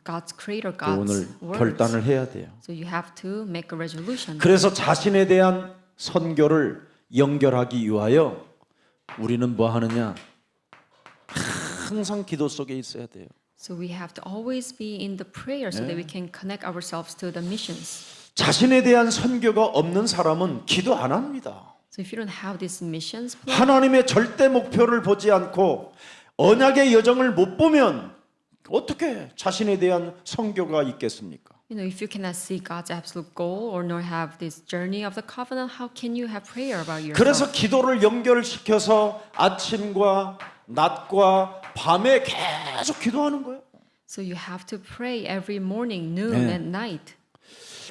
God's creator, 오늘 God's words. 결단을 해야 돼요. So you have to make a resolution. 그래서 자신에 대한 선교를 연결하기 위하여 우리는 뭐 하느냐? 항상 기도 속에 있어야 돼요. So we have to always be in the prayer so that we can connect ourselves to the missions. 자신에 대한 선교가 없는 사람은 기도 안 합니다. So if you don't have this missions plan, 하나님의 절대 목표를 보지 않고 언약의 여정을 못 보면 어떻게 자신에 대한 선교가 있겠습니까? you know, if you cannot see God's absolute goal or nor have this journey of the covenant, how can you have prayer about yourself? 그래서 기도를 연결시켜서 아침과 낮과 밤에 계속 기도하는 거예요. So you have to pray every morning, noon, 네. and night.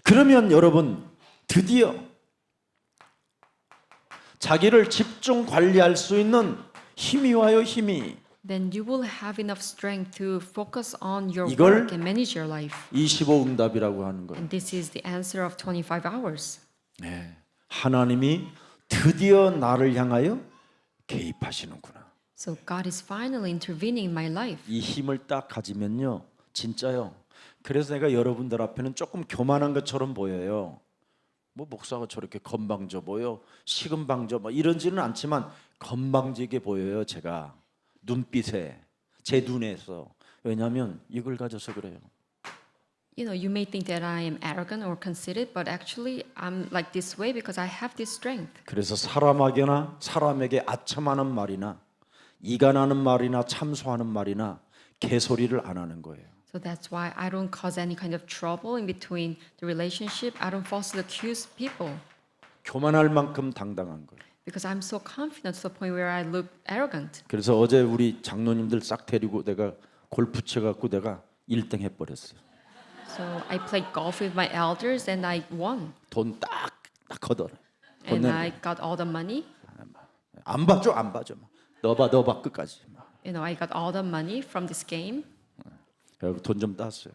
그러면 여러분 드디어 자기를 집중 관리할 수 있는 힘이 와요, 힘이. Then you will have enough strength to focus on your 이걸 work and manage your life. 25응답이라고 하는 거예요. And this is the answer of 25 hours. 네. 하나님이 드디어 나를 향하여 개입하시는구나. So God is finally intervening in my life. 이 힘을 딱 가지면요, 진짜요. 그래서 내가 여러분들 앞에는 조금 교만한 것처럼 보여요. 뭐 목사가 저렇게 건방져 보여, 시금방져 뭐 이런지는 않지만 건방지게 보여요. 제가 눈빛에, 제 눈에서. 왜냐하면 이걸 가져서 그래요. You know, you may think that I am arrogant or conceited, but actually I'm like this way because I have this strength. 그래서 사람에게 아첨하는 말이나 이간하는 말이나 참소하는 말이나 개소리를 안 하는 거예요. So that's why I don't cause any kind of trouble in between the relationship. I don't falsely accuse people 교만할 만큼 당당한 거예요. because I'm so confident to the point where I look arrogant. 그래서 어제 우리 장로님들 싹 데리고 내가 골프 쳐갖고 내가 1등 해버렸어요. So I played golf with my elders and I won. 돈 딱 걷어내. And I got all the money. 안 봐줘. 너 봐 끝까지. You know, I got all the money from this game. 그리고 돈 좀 땄어요.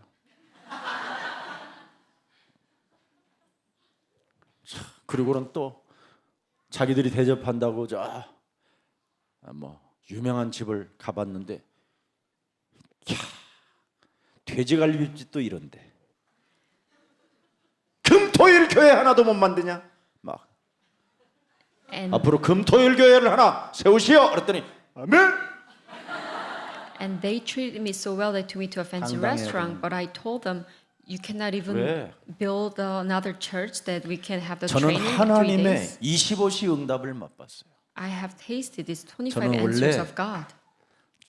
그리고는 또 자기들이 대접한다고 뭐 유명한 집을 가봤는데, 야, 돼지갈비집도 이런데 금토일 교회 하나도 못 만드냐? 막 And 앞으로 금토일 교회를 하나 세우시오. 그랬더니 아멘. And they treated me so well. They took me to a fancy 당당해야 restaurant, but I told them, "You cannot even 왜? build another church that we can have the 저는 training in 3 하나님의 days." 25시 응답을 맛봤어요. I have tasted these 25 저는 answers 원래 of God.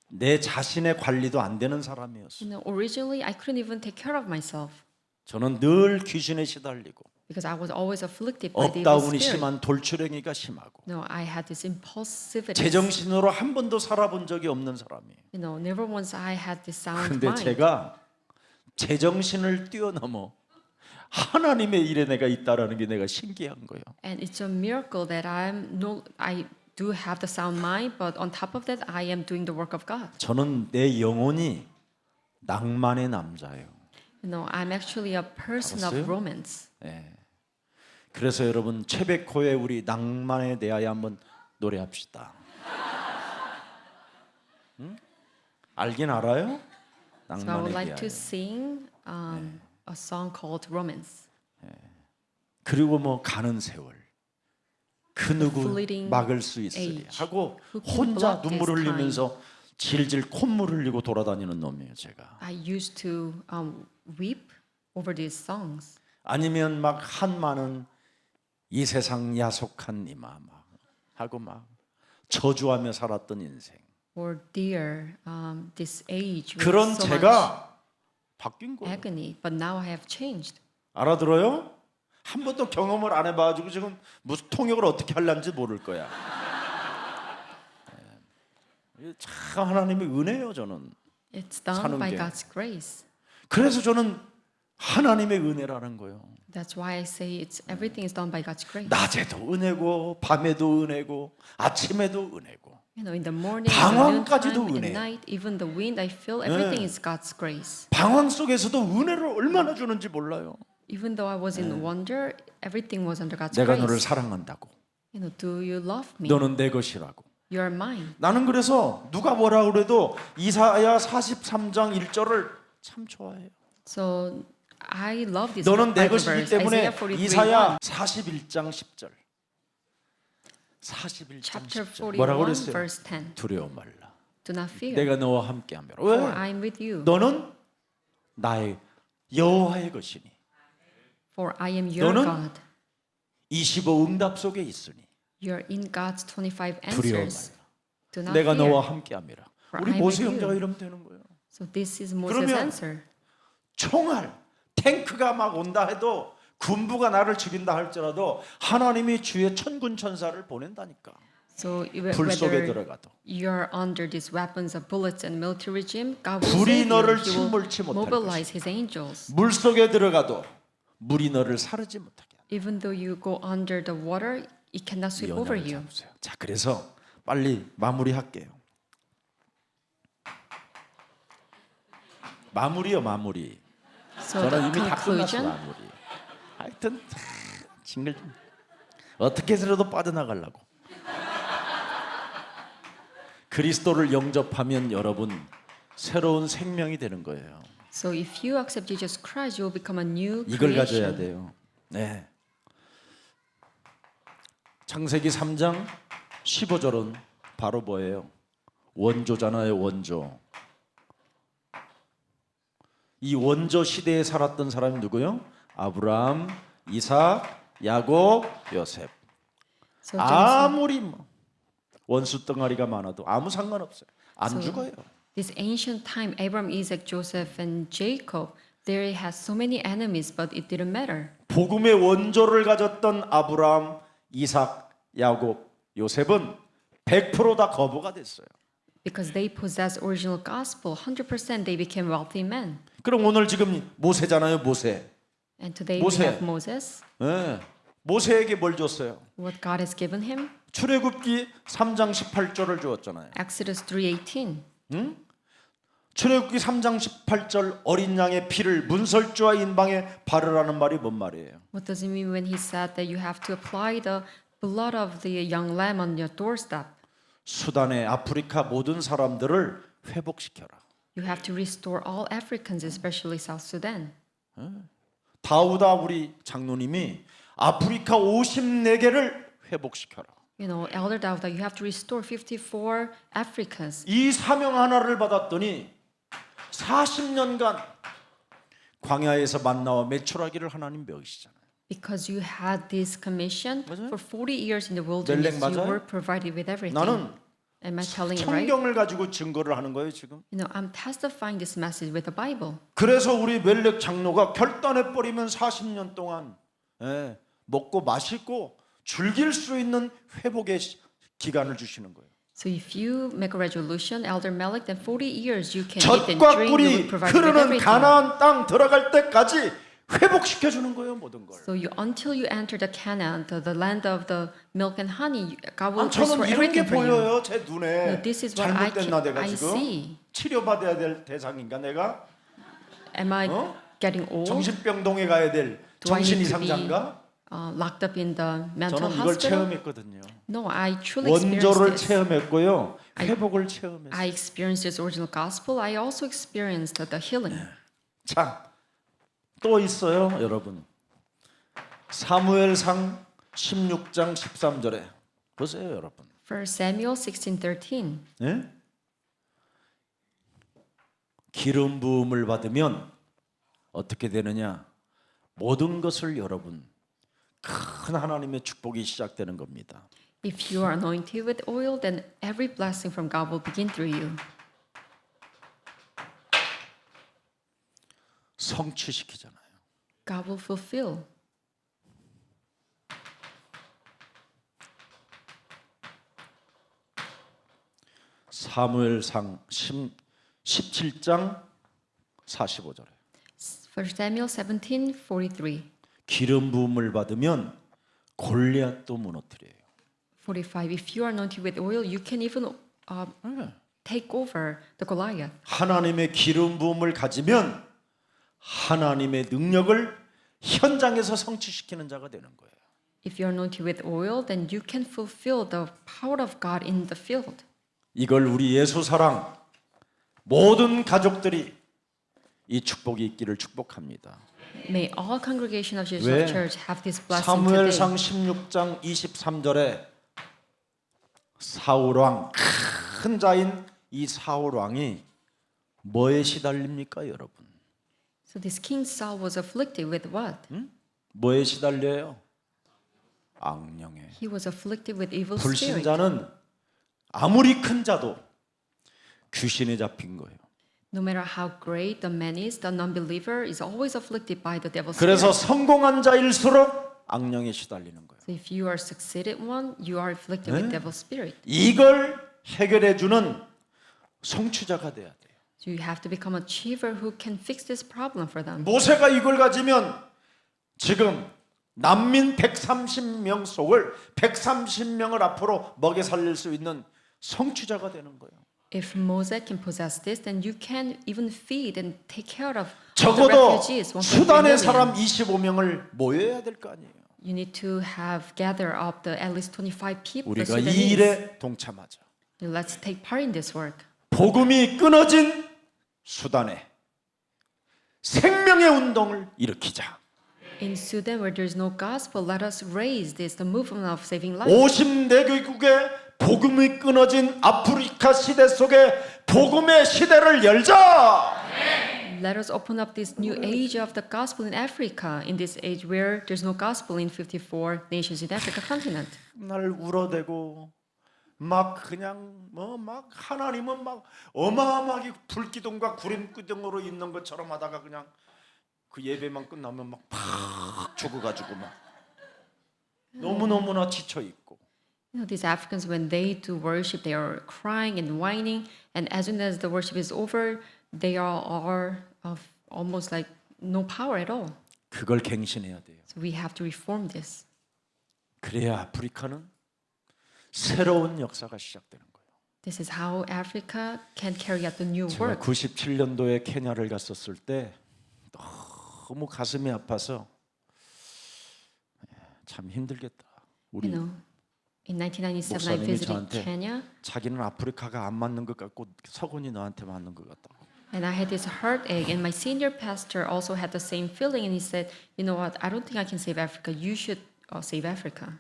내 자신의 관리도 안 되는 사람이었어요. You know, originally I couldn't even take care of myself 저는 늘 귀신에 시달리고 because I was always afflicted by the evil 업다운이 spirit. 심한 돌출행위가 심하고 No, I had this impulsivity. 제정신으로 한 번도 살아본 적이 없는 사람이에요. You know, never once I had this sound 근데 mind. 제가 제정신을 뛰어넘어 하나님의 일에 내가 있다라는 게 내가 신기한 거예요. And it's a miracle that I do have the sound mind, but on top of that, I am doing the work of God. 저는 내 영혼이 낭만의 남자예요. You know, I'm actually a person of 알았어요? romance. 예. 그래서 여러분 채백호에 우리 낭만에 대하여 한번 노래합시다. 응? 알긴 알아요? So I would 낭만에 like to 대하여. sing a song called Romance. 그리고 뭐 가는 세월. 그 누구 fleeting 막을 수 있으리 age. 하고 Who can 혼자 block 눈물 this 흘리면서 질질 콧물 흘리고 돌아다니는 놈이에요, 제가. I used to weep over these songs. 아니면 막 한많은 이 세상 야속한 이마 막 하고 막 저주하며 살았던 인생. Or dear, this age with 그런 so much 제가 바뀐 거예요. agony, but now I have changed. 알아들어요? 한 번도 경험을 안 해봐가지고 지금 무슨 통역을 어떻게 하려는지 모를 거야. 네. 참 하나님의 은혜예요, 저는. It's done 사는 by 게. God's grace. 그래서 저는 하나님의 은혜라는 거예요. That's why I say it's everything is done by God's grace. 낮에도 은혜고 밤에도 은혜고 아침에도 은혜고. You know, in the morning, in the 방황까지도 noontime, 은혜. at night, even the wind, I feel everything is God's grace. 방황 속에서도 은혜를 얼마나 주는지 몰라요. Even though I was in wonder, everything was under God's 내가 grace. 너를 사랑한다고. You know, do you love me? 너는 내 것이라고. You are mine. 나는 그래서 누가 뭐라 그래도 이사야 43장 1절을 참 좋아해요. So I love this 너는 내 Bible 것이기 verse, 때문에 Isaiah 43:1. 이사야 41장 10절. 41장 Chapter 10절. 뭐라고 41, 그랬어요? verse 10. 두려워 말라. Do not fear, 내가 너와 함께하며. for 왜? I am with you. 너는 나의 여호와의 것이니. For I am your 너는 God. 25 응답 속에 있으니 You are in God's 25 두려워 answers. 말라. Do not 내가 fear. 너와 함께함이라. For 우리 I am 모세 with 형제가 you. 이러면 되는 거예요. So this is Moses' 그러면 answer. 총알, 탱크가 막 온다 해도 군부가 나를 죽인다 할지라도 하나님이 주의 천군 천사를 보낸다니까. So 불 속에 whether 들어가도 you're under these weapons of bullets and military regime, God will 불이 save you. 너를 He will 침몰치 못할 mobilize His angels. 물 속에 들어가도 물이 너를 사르지 못하게. Even though you go under the water, it cannot 이 sweep over 언약을 you. 잡으세요. 자, 그래서 빨리 마무리할게요. 마무리요, 마무리. So 저는 the 이미 다 끝났어, conclusion. 마무리. 하여튼 징글. 어떻게 해서라도 빠져나가려고. 그리스도를 영접하면 여러분 새로운 생명이 되는 거예요. So if you accept Jesus Christ, you will become a new 이걸 가져야 creation. 돼요. 네. 창세기 3장 15절은 바로 뭐예요? 원조잖아요, 원조. 이 원조 시대에 살았던 사람이 누구요? 아브라함, 이삭, 야곱, 요셉. So Genesis, 아무리 뭐 원수 덩어리가 많아도 아무 상관없어요. 안 So- 죽어요. this ancient time, Abraham, Isaac, Joseph, and Jacob, they had so many enemies, but it didn't matter. 복음의 원조를 가졌던 아브라함, 이삭, 야곱, 요셉은 100%다 거부가 됐어요. Because they possessed original gospel, 100% they became wealthy men. 그럼 오늘 지금 모세잖아요, 모세. And today 모세. we have Moses. 네. 모세에게 뭘 줬어요? What God has given him? 출애굽기 3장 18절을 주었잖아요. Exodus 3:18. 출애굽기 3장 18절 어린 양의 피를 문설주와 인방에 바르라는 말이 뭔 말이에요? What does it mean when he said that you have to apply the blood of the young lamb on your doorstep? 수단의 아프리카 모든 사람들을 회복시켜라. You have to restore all Africans, especially South Sudan. 다우다 우리 장로님이 아프리카 54개를 회복시켜라. You know, Elder Dawda, you have to restore 54 Africans. 이 사명 하나를 받았더니 40년간 광야에서 만나와 매출하기를 하나님 배우시잖아요. Because you had this commission 맞아요? for 40 years in the wilderness, 멜렉 you 맞아요? were provided with everything. 나는 Am I telling it right? 성경을 가지고 증거를 하는 거예요 지금. You know, I'm testifying this message with the Bible. 그래서 우리 멜렉 장로가 결단해 버리면 40년 동안 먹고 마시고 즐길 수 있는 회복의 기간을 주시는 거예요. So if you make a resolution, Elder Melech, then 40 years you can eat and 젖과 drink, you 꿀이 will provide with 흐르는 everything. 가나안 땅 들어갈 때까지 회복시켜 주는 거예요 모든 걸. So you until you enter the Canaan, the land of the milk and honey, God will 저는 restore 이런 게 everything for you. 보여요 제 No, 눈에. this is what I 잘못된 나 내가 I 지금 see. 치료받아야 될 대상인가 내가? Am I 어? getting old? 정신병동에 가야 될 Do I 정신 need to be 이상자인가? locked up in the mental 저는 이걸 hospital? 체험했거든요. No, I truly experienced 원조를 this. 체험했고요. 회복을 체험했어요. I experienced this original gospel. I also experienced the healing. 자, 또 있어요, 여러분. 사무엘상 16장 13절에 보세요, 여러분. 1 Samuel 16:13. 예? 기름 부음을 받으면 어떻게 되느냐? 모든 것을 여러분 큰 하나님의 축복이 시작되는 겁니다. If you are anointed with oil, then every blessing from God will begin through you. 성취시키잖아요. God will fulfill. 사무엘상 17장 45절에 1 Samuel 17:43. 기름 부음을 받으면 골리앗도 무너뜨려요. 45. If you are anointed with oil, you can even take over the Goliath. 하나님의 기름 부음을 가지면 하나님의 능력을 현장에서 성취시키는 자가 되는 거예요. If you are anointed with oil, then you can fulfill the power of God in the field. 이걸 우리 예수 사랑 모든 가족들이 이 축복이 있기를 축복합니다. May all congregation of Jesus 왜? Church have this blessing today. 사무엘상 16장 23절에 사울 왕 큰 자인 이 사울 왕이 뭐에 시달립니까, 여러분? So this King Saul was afflicted with what? 뭐에 시달려요? 악령에. He was afflicted with evil spirit. 불신자는 아무리 큰 자도 귀신에 잡힌 거예요. No matter how great the man is, the non-believer is always afflicted by the devil's 그래서 spirit. 성공한 자일수록 악령에 시달리는 거예요. So if you are succeeded one, you are afflicted with devil's spirit. 이걸 해결해 주는 성취자가 돼야 돼요. So you have to become a achiever who can fix this problem for them. 모세가 이걸 가지면 지금 난민 130명 속을 130명을 앞으로 먹여 살릴 수 있는 성취자가 되는 거예요. If Moses can possess this, then you can even feed and take care of all the 적어도 refugees. 1.3 수단의 million. 사람 25명을 모여야 될 거 아니에요. You need to have gather up the at least 25 people. 우리가 이 일에 동참하자. Let's take part in this work. 복음이 끊어진 수단에 생명의 운동을 일으키자. In Sudan, where there is no gospel, let us raise this, the movement of saving lives. 50개국의 복음이 끊어진 아프리카 시대 속에 복음의 시대를 열자. Let us open up this new age of the gospel in Africa, in this age where there's no gospel in 54 nations in the Africa continent. 날 울어대고 막 그냥 뭐 막 하나님은 막 어마어마하게 불기둥과 구름기둥으로 있는 것처럼 하다가 그냥 그 예배만 끝나면 막 팍 죽어가지고 막 너무너무나 지쳐 있고. You know, these Africans, when they do worship, they are crying and whining, and as soon as the worship is over, they are of almost like no power at all. 그걸 갱신해야 돼요. So we have to reform this. 그래야 아프리카는 새로운 역사가 시작되는 거예요. This is how Africa can carry out the new 제가 work. 97년도에 케냐를 갔었을 때 너무 가슴이 아파서 참 힘들겠다. 우리 You know, in 1997, I 목사님이 visited 저한테 Kenya, 자기는 아프리카가 안 맞는 것 같고 서군이 너한테 맞는 것 같다고. and I had this heartache. And my senior pastor also had the same feeling, and he said, "You know what? I don't think I can save Africa. You should save Africa."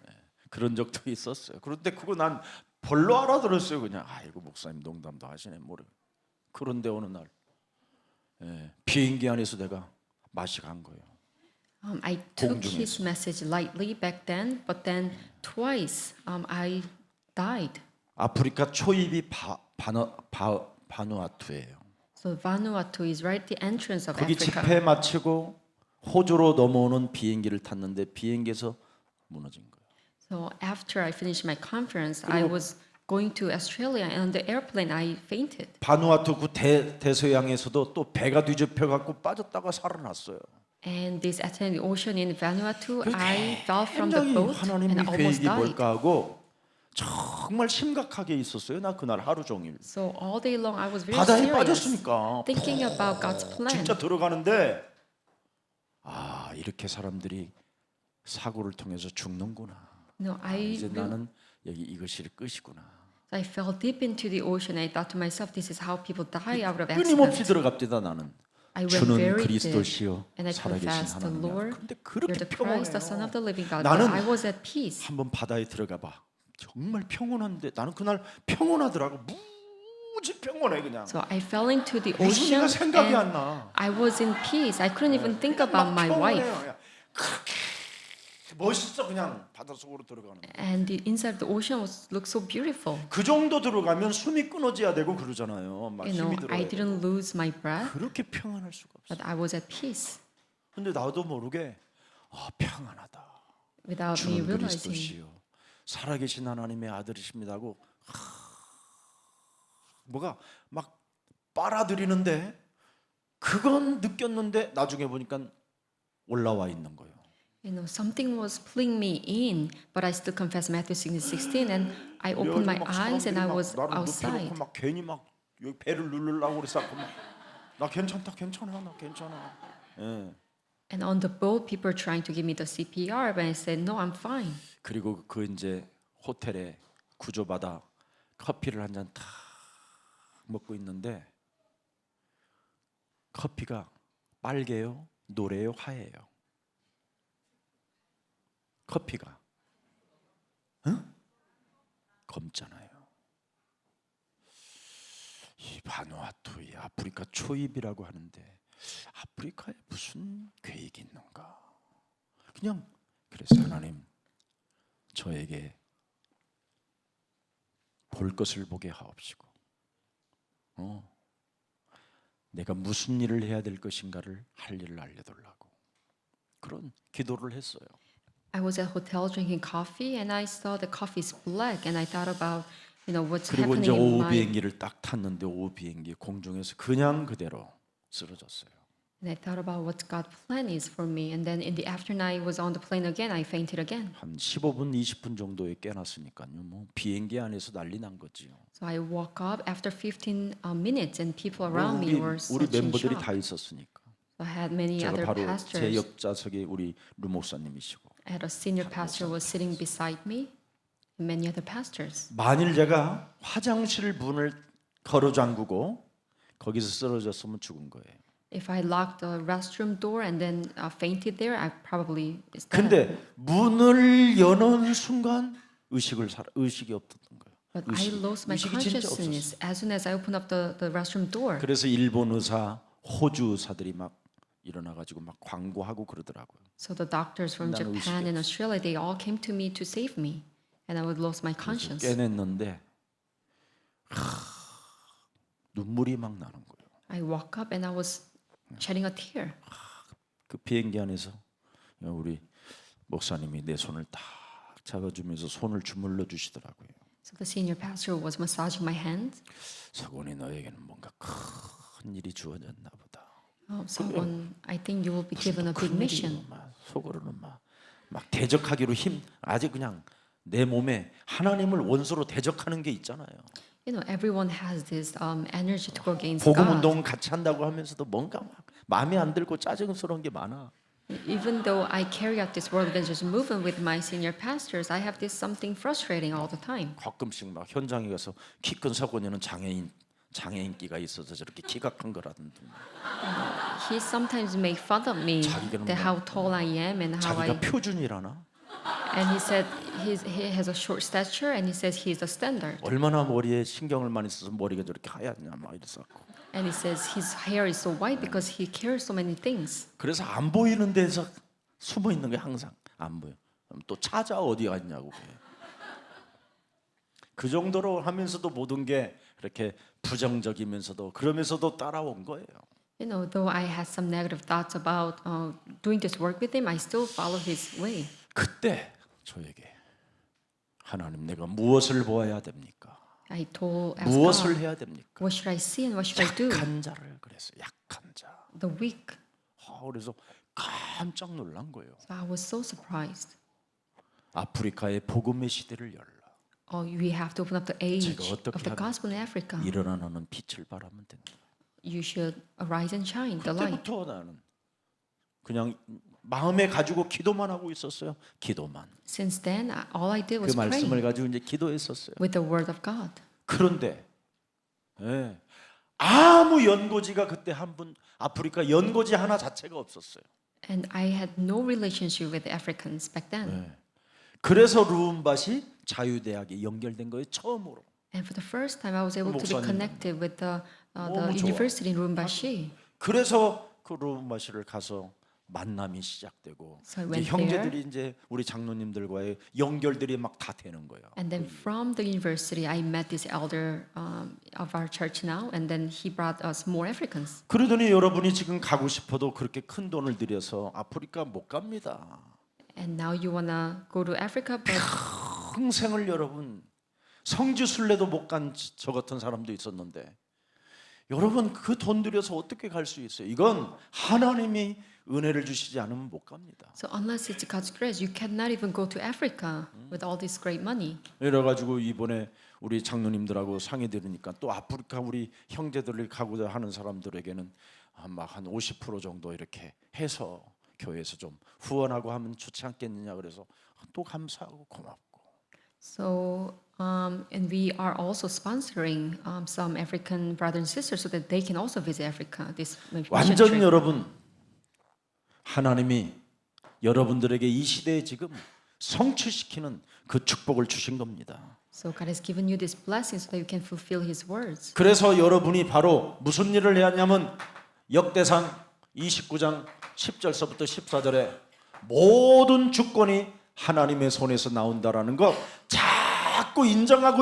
그런 적도 있었어요. 그런데 그거 난 별로 알아들었어요. 그냥 아이고 목사님 농담도 하시네 모르. 그런데 어느 날 비행기 안에서 내가 맛이 간 거예요. I took 공중에서. his message lightly back then, but then twice I died. 아프리카 초입이 바누아투예요. So Vanuatu is right at the entrance of 거기 Africa. 집회 마치고 호주로 넘어오는 비행기를 탔는데 비행기에서 무너진 거예요. So after I finished my conference, I was going to Australia, and on the airplane I fainted. 바누아투 그 대서양에서도 또 배가 뒤집혀 갖고 빠졌다가 살아났어요. And this Atlantic Ocean in Vanuatu, I fell from the 굉장히 boat and 하나님의 almost 계획이 died. 뭘까 하고 정말 심각하게 있었어요. 나 그날 하루 종일 So all day long I was very 바다에 serious, 빠졌으니까 thinking about God's plan. 진짜 들어가는데 이렇게 사람들이 사고를 통해서 죽는구나. No, I 이제 나는 여기 이것이 끝이구나. I fell deep into the ocean. I thought to myself, this is how people die out of 끊임없이 accidents. 들어갑니다. 나는 I went 주는 very 그리스도시요 deep, and I 살아계신 confessed the 하나님이야. Lord, 그런데 you're 그렇게 the Christ, the Son of the 평온해요. living God. 나는 But I was at peace. 한번 바다에 들어가 봐. 정말 평온한데 나는 그날 평온하더라고. 무지 평온해 그냥. So I fell into the 무슨 ocean, 일이 생각이 안 and 나. I was in peace. I couldn't even think about my wife. 그렇게 멋있어 그냥 바닷속으로 들어가는. And the inside of the ocean looked so beautiful. 그 정도 들어가면 숨이 끊어져야 되고 그러잖아요. 막 You know, 힘이 들어야 I 되고. didn't lose my breath, 그렇게 평안할 수가 없어. but I was at peace 근데 나도 모르게 평안하다. without me 주는 realizing. 그리스도시요 살아계신 하나님의 아들이십니다고 뭐가 막 빨아들이는데 그건 느꼈는데 나중에 보니까 올라와 있는 거예요. You know, something was pulling me in, but I still confessed Matthew 16:16, and I opened my eyes and I was outside. 막 괜히 막 여기 배를 누르려고 그래서 나 괜찮다 나 괜찮아. 예. And on the boat, people were trying to give me the CPR, but I said, no, I'm fine. 그리고 그 이제 호텔에 구조받아 커피를 한 잔 탁 먹고 있는데 커피가 빨개요, 노래요, 하얘요. 커피가 검잖아요. 이 바누아투, 이 아프리카 초입이라고 하는데 아프리카에 무슨 계획이 있는가? 그냥 그래서 하나님 저에게 볼 것을 보게 하옵시고, 내가 무슨 일을 해야 될 것인가를 할 일을 알려달라고 그런 기도를 했어요. I was at a hotel drinking coffee, and I saw the coffee is black, and I thought about, what's 그리고 happening 이제 in 오후 my. 비행기를 딱 탔는데 오후 비행기 공중에서 그냥 그대로 쓰러졌어요. And I thought about what God's plan is for me, and then in the afternoon I was on the plane again. I fainted again. 한 15분, 20분 정도에 깨났으니까요. 뭐 비행기 안에서 난리 난 거지요. So I woke up after 15 minutes, and people around me were 우리 such in 멤버들이 shock. 다 있었으니까. So I had many 제가 other 바로 제 pastors. 옆좌석에 우리 루 목사님이시고. I had a senior pastor was sitting beside me, and many other pastors. 만일 제가 화장실 문을 걸어 잠그고 거기서 쓰러졌으면 죽은 거예요. If I locked the restroom door and then fainted there, I probably is dead. 근데 문을 여는 순간 의식이 없었던 거예요. But I lost my 의식이 진짜 consciousness as soon as I opened up the restroom door. 그래서 일본 의사, 호주 의사들이 막 일어나 가지고 막 광고하고 그러더라고요. So the doctors from 나는 Japan 의식이 and Australia, they all came to me to save me, and I would lose my conscience. 깨냈는데 눈물이 막 나는 거예요. I woke up and I was shedding a tear. 그 비행기 안에서 우리 목사님이 내 손을 딱 잡아주면서 손을 주물러 주시더라고요. So the senior pastor was massaging my hand. 서건이 너에게는 뭔가 큰 일이 주어졌나 보다. Someone, I think you will be given a big mission. 속으로는 막 대적하기로 아직 그냥 내 몸에 하나님을 원수로 대적하는 게 있잖아요. You know, everyone has this energy to go against 복음 God. 운동 같이 한다고 하면서도 뭔가 막 마음에 안 들고 짜증스러운 게 많아. Even though I carry out this world evangelism movement with my senior pastors, I have this something frustrating all the time. 가끔씩 막 현장에 가서 키 큰 사고녀는 장애인기가 있어서 저렇게 키가 큰 거라든지 He sometimes make fun of me 자기는 that how tall I am and how 자기가 표준이라나? and he said he has a short stature and he says he's a standard. 얼마나 머리에 신경을 많이 써서 머리가 저렇게 하얗냐 막 이래서 And he says his hair is so white because he cares so many things. 그래서 안 보이는 데서 숨어 있는 게 항상 안 보여. 그럼 또 찾아 어디 갔냐고 그래. 그 정도로 하면서도 모든 게 그렇게 부정적이면서도 그러면서도 따라온 거예요. You know, though I had some negative thoughts about doing this work with him, I still follow his way. 그때 저에게 하나님 내가 무엇을 보아야 됩니까? I asked 무엇을 God, 해야 됩니까? what should I see and what should I do? 약한 자를 그래서 약한 자. The weak. 그래서 깜짝 놀란 거예요. So I was so surprised. 아프리카의 복음의 시대를 열라. We have to open up the age 제가 어떻게 of the 하면 gospel in Africa. 일어나 너는 빛을 발하면 된다. You should arise and shine the light. 그때부터 나는 그냥 마음에 가지고 기도만 하고 있었어요. 기도만. Since then, all I did 그 was 말씀을 pray 가지고 이제 기도했었어요. with the word of God. 그런데 아무 연고지가 그때 아프리카 연고지 하나 자체가 없었어요. And I had no relationship with the Africans back then. 그래서 루움밭이 자유대학에 연결된 거예요. 처음으로. And for the first time, I was able to be 목사님. connected with the 너무 좋아. university in Lubumbashi. 그래서 그 루움밭을 가서 만남이 시작되고 So I 이제 went 형제들이 이제 우리 장로님들과의 연결들이 막 다 되는 거예요. And then from the university, I met this elder of our church now, and then he brought us more Africans. 그러더니 여러분이 지금 가고 싶어도 그렇게 큰 돈을 들여서 아프리카 못 갑니다. And now you wanna go to Africa, but 평생을 여러분 성지순례도 못 간 저 같은 사람도 있었는데 여러분 그 돈 들여서 어떻게 갈 수 있어요? 이건 하나님이 은혜를 주시지 않으면 못 갑니다. so unless it's God's grace, you cannot even go to Africa with all this great money. 이래 가지고 이번에 우리 장로님들하고 상의 들으니까 또 아프리카 우리 형제들을 가고자 하는 사람들에게는 막 한 50% 정도 이렇게 해서 교회에서 좀 후원하고 하면 좋지 않겠느냐 그래서 또 감사하고 고맙고. So and we are also sponsoring some African brothers and sisters so that they can also visit Africa. This mission 완전 trip. 여러분 하나님이 여러분들에게 이 시대에 지금 성취시키는 그 축복을 주신 겁니다. So God has given you this blessing so that you can fulfill His words. 그래서 여러분이 바로 무슨 일을 해야 하냐면 역대상 29장 10절서부터 14절에 모든 주권이 하나님의 손에서 나온다라는 거 자꾸 인정하면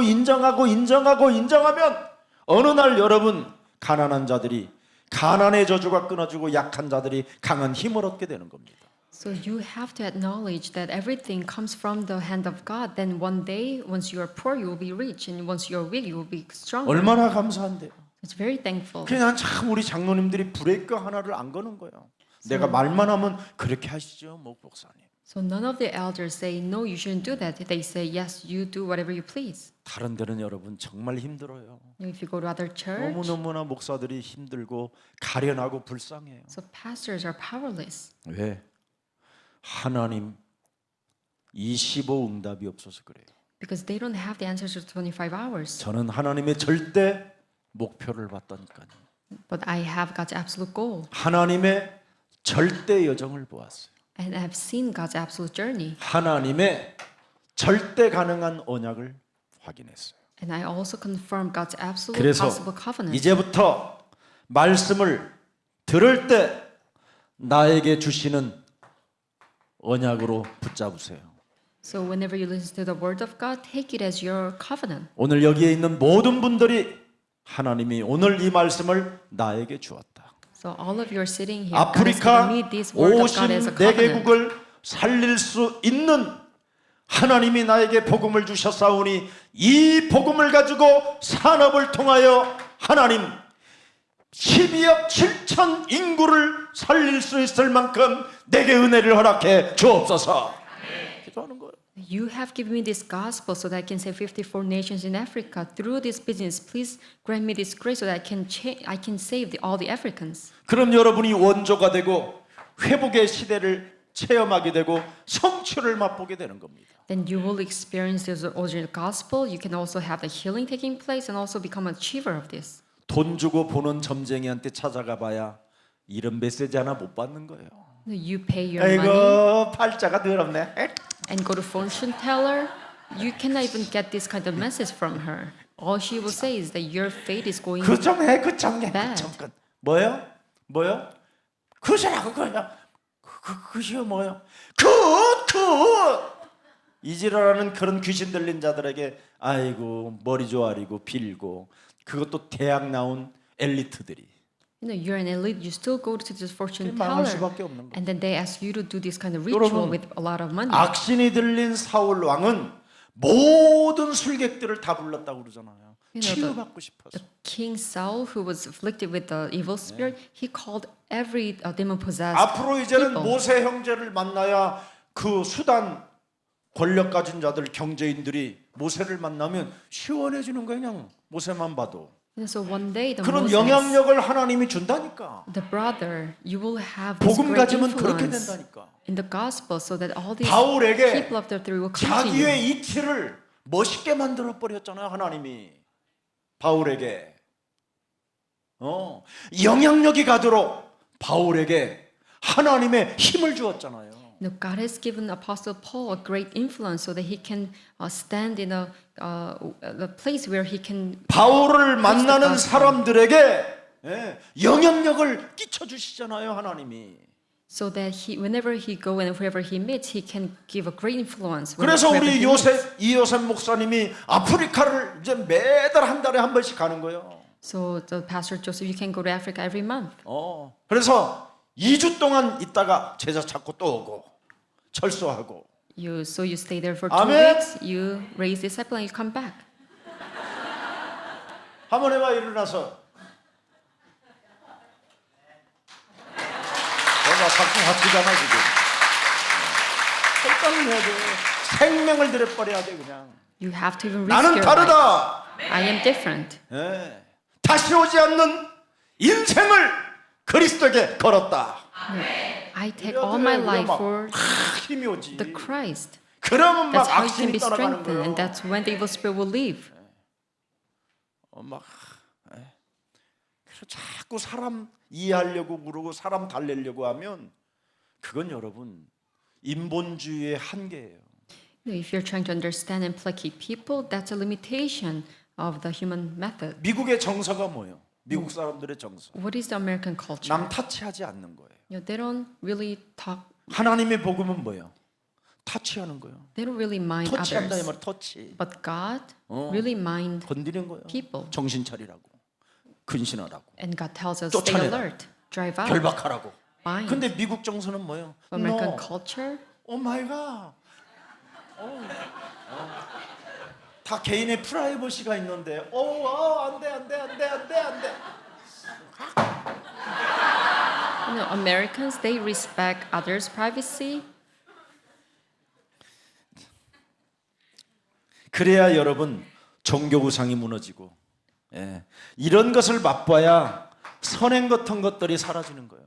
어느 날 여러분 가난한 자들이 가난의 저주가 끊어지고 약한 자들이 강한 힘을 얻게 되는 겁니다. So you have to acknowledge that everything comes from the hand of God. Then one day, once you are poor, you will be rich, and once you are weak, you will be stronger. 얼마나 감사한데요. It's very thankful. 그냥 참 우리 장로님들이 브레이크 하나를 안 거는 거예요. 내가 말만 하면 그렇게 하시죠, 목사님. So none of the elders say, no, you shouldn't do that. They say, yes, you do whatever you please. 다른 데는 여러분 정말 힘들어요. If you go to other church, 너무너무나 목사들이 힘들고 가련하고 불쌍해요. so pastors are powerless. 왜? 하나님 25 응답이 없어서 그래요. Because they don't have the answers to 25 hours. 저는 하나님의 절대 목표를 봤다니까요. But I have God's absolute goal. 하나님의 절대 여정을 보았어요. And I've seen God's absolute journey. 하나님의 절대 가능한 언약을 확인했어요. And I also confirm God's absolute 그래서 possible covenant. 이제부터 말씀을 들을 때 나에게 주시는 언약으로 붙잡으세요. So whenever you listen to the word of God, take it as your covenant. 오늘 여기에 있는 모든 분들이 하나님이 오늘 이 말씀을 나에게 주었다. So all of you are sitting here. God has 아프리카 given me this word of God as a covenant. 54개국을 살릴 수 있는 하나님이 나에게 복음을 주셨사오니 이 복음을 가지고 산업을 통하여 하나님 12억 7천 인구를 살릴 수 있을 만큼 내게 은혜를 허락해 주옵소서. 기도하는 거예요. You have given me this gospel so that I can save 54 nations in Africa. Through this business, please grant me this grace so that I can save all the Africans. 그럼 여러분이 원조가 되고 회복의 시대를 체험하게 되고 성취를 맛보게 되는 겁니다. Then you will experience the original gospel. You can also have the healing taking place and also become an achiever of this. 돈 주고 보는 점쟁이한테 찾아가 봐야 이런 메시지 하나 못 받는 거예요. You pay your money 아이고 팔자가 더럽네. and go to fortune teller. You cannot even get this kind of message from her. All she will say is that your fate is going 그 정해 그 정해 그 bad. 정권 뭐요? 뭐요? 그시라고 그요. 그시요 뭐요? 이지라라는 그런 귀신 들린 자들에게 아이고 머리 조아리고 빌고 그것도 대학 나온 엘리트들이 You know, you're an elite. You still go to this fortune 망할 teller, 수밖에 없는 거. and then they ask you to do this kind of ritual 여러분, with a lot of money. 악신이 들린 사울 왕은 모든 술객들을 다 불렀다고 그러잖아요. You know, 치유받고 싶어서. The king Saul, who was afflicted with the evil spirit, he called every demon-possessed 앞으로 이제는 people. 모세 형제를 만나야 그 수단 권력 가진 자들 경제인들이 모세를 만나면 시원해지는 거예요. 그냥 모세만 봐도. And so one day, the 그런 Moses, 영향력을 하나님이 준다니까. the brother, you will have this 복음 great 가지면 그렇게 influence 된다니까. in the gospel, so that all these 바울에게 people of the three will come to you. 자기의 이치를 멋있게 만들어 버렸잖아요. 하나님이 바울에게 영향력이 가도록 바울에게 하나님의 힘을 주었잖아요. No, God has given Apostle Paul a great influence so that he can stand in a place where he can. 바울을 만나는 gospel. 사람들에게 영향력을 끼쳐 주시잖아요, 하나님이. So that whenever he go and wherever he meets, he can give a great influence. 그래서 wherever 우리 he meets. 이요셉 목사님이 아프리카를 이제 매달 한 달에 한 번씩 가는 거예요. So the pastor Joseph, you can go to Africa every month. 그래서 2주 동안 있다가 제자 찾고 또 오고 철수하고. So you stay there for 2 아멘. weeks. You raise disciple and you come back. 한번 해봐 일어나서. 내가 박수 같이잖아 지금. 결단을 해야 돼. 생명을 들여버려야 돼 그냥. You have to even risk 나는 your life. 다르다. I am different. 다시 오지 않는 인생을 그리스도에게 걸었다. I take all my life 막 for 힘이 오지. the Christ. 그러면 막 That's how you can 악신이 be 떠나가는 strengthened, 거예요. and that's when the evil spirit will leave. 그래서 자꾸 사람 이해하려고 그러고 사람 달래려고 하면 그건 여러분 인본주의의 한계예요. If you're trying to understand and placate people, that's a limitation of the human method. 미국의 정서가 뭐예요? 미국 사람들의 정서. What is the American culture? 남 타치하지 않는 거예요. They don't really talk. 하나님의 복음은 뭐예요? 타치하는 거예요. They don't really mind 터치한다 이 others. 말 터치. But God really mind 건드리는 거예요. people. 정신 차리라고. 근신하라고. And God tells us, stay 쫓아내라. alert, drive out, 결박하라고. bind. 근데 미국 정서는 뭐예요? American No. culture, 오 마이 갓. 다 개인의 프라이버시가 있는데 안돼. Americans, they respect others' privacy. 그래야 여러분 종교 구상이 무너지고 이런 것을 맛봐야 선행 같은 것들이 사라지는 거예요.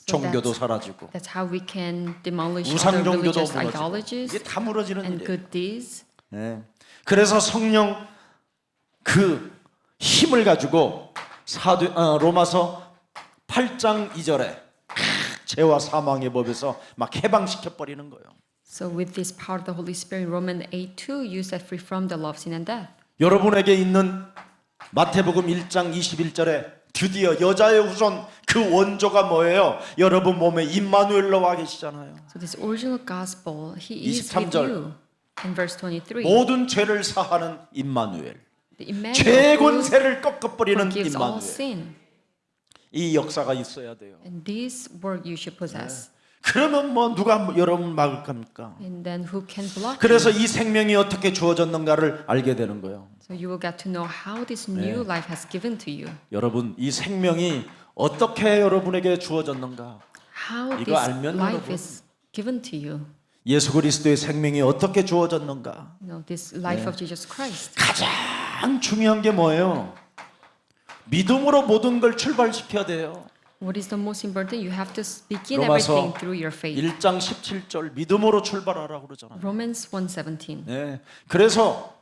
종교도 사라지고 That's how we can demolish 우상 other 종교도 religious 무너지고 ideologies 이게 다 무너지는 and 일이에요. good deeds. 예. 그래서 성령 그 힘을 가지고 로마서 8장 2절에 죄와 사망의 법에서 막 해방시켜 버리는 거예요. So with this power of the Holy Spirit, Romans 8:2, you set free from the law of sin and death. 여러분에게 있는 마태복음 1장 21절에 드디어 여자의 후손 그 원조가 뭐예요? 여러분 몸에 임마누엘로 와 계시잖아요. So this original gospel, he is 23 with 절. you. In verse 23, 모든 죄를 사하는 임마누엘. the Emmanuel 죄 who 권세를 꺾어버리는 forgives all 임마누엘. sin. 이 역사가 있어야 돼요. And this work you should possess. 그러면 뭐 누가 여러분 막을 겁니까? And then who can block 그래서 you? 이 생명이 어떻게 주어졌는가를 알게 되는 거예요. So you will get to know how this new life has given to you. 여러분 이 생명이 어떻게 여러분에게 주어졌는가? How 이거 this 알면 life 여러분. is given to you. 예수 그리스도의 생명이 어떻게 주어졌는가? You know, this life of Jesus Christ. 가장 중요한 게 뭐예요? 믿음으로 모든 걸 출발시켜야 돼요. What is the most important? You have to begin 로마서 everything through your faith. 1장 17절 믿음으로 출발하라고 그러잖아요. Romans 1:17. 네. 그래서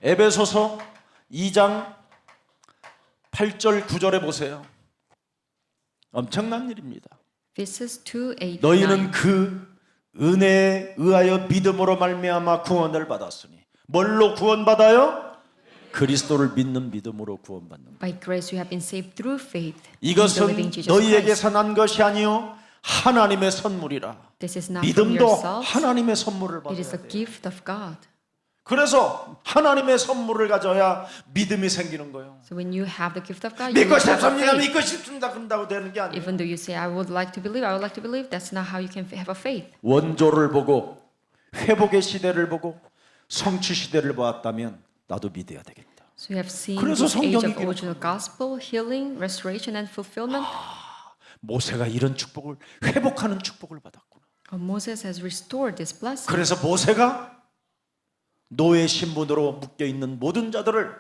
에베소서 2장 8절 9절에 보세요. 엄청난 일입니다. This is 2:8. 너희는 그 은혜에 의하여 믿음으로 말미암아 구원을 받았으니 뭘로 구원받아요? 그리스도를 믿는 믿음으로 구원받는 것. By grace you have been saved through faith. in the living 이것은 Jesus 너희에게서 Christ. 난 것이 아니요 하나님의 선물이라. This is not from 믿음도 yourselves. 하나님의 선물을 It is 받아야 a 돼요. gift of God. 그래서 하나님의 선물을 가져야 믿음이 생기는 거예요. So when you have the gift of God, you 믿고 will have a 싶습니다. faith. 믿고 싶습니다. 그런다고 되는 게 아니에요. Even though you say, I would like to believe, I would like to believe, that's not how you can have a faith. 원조를 보고 회복의 시대를 보고 성취 시대를 보았다면 나도 믿어야 되겠다. So you have seen 그래서 this age of 성경이 original gospel, healing, restoration, and fulfillment. 모세가 이런 축복을 회복하는 축복을 받았구나. Moses has restored this blessing. 그래서 모세가 노예 신분으로 묶여 있는 모든 자들을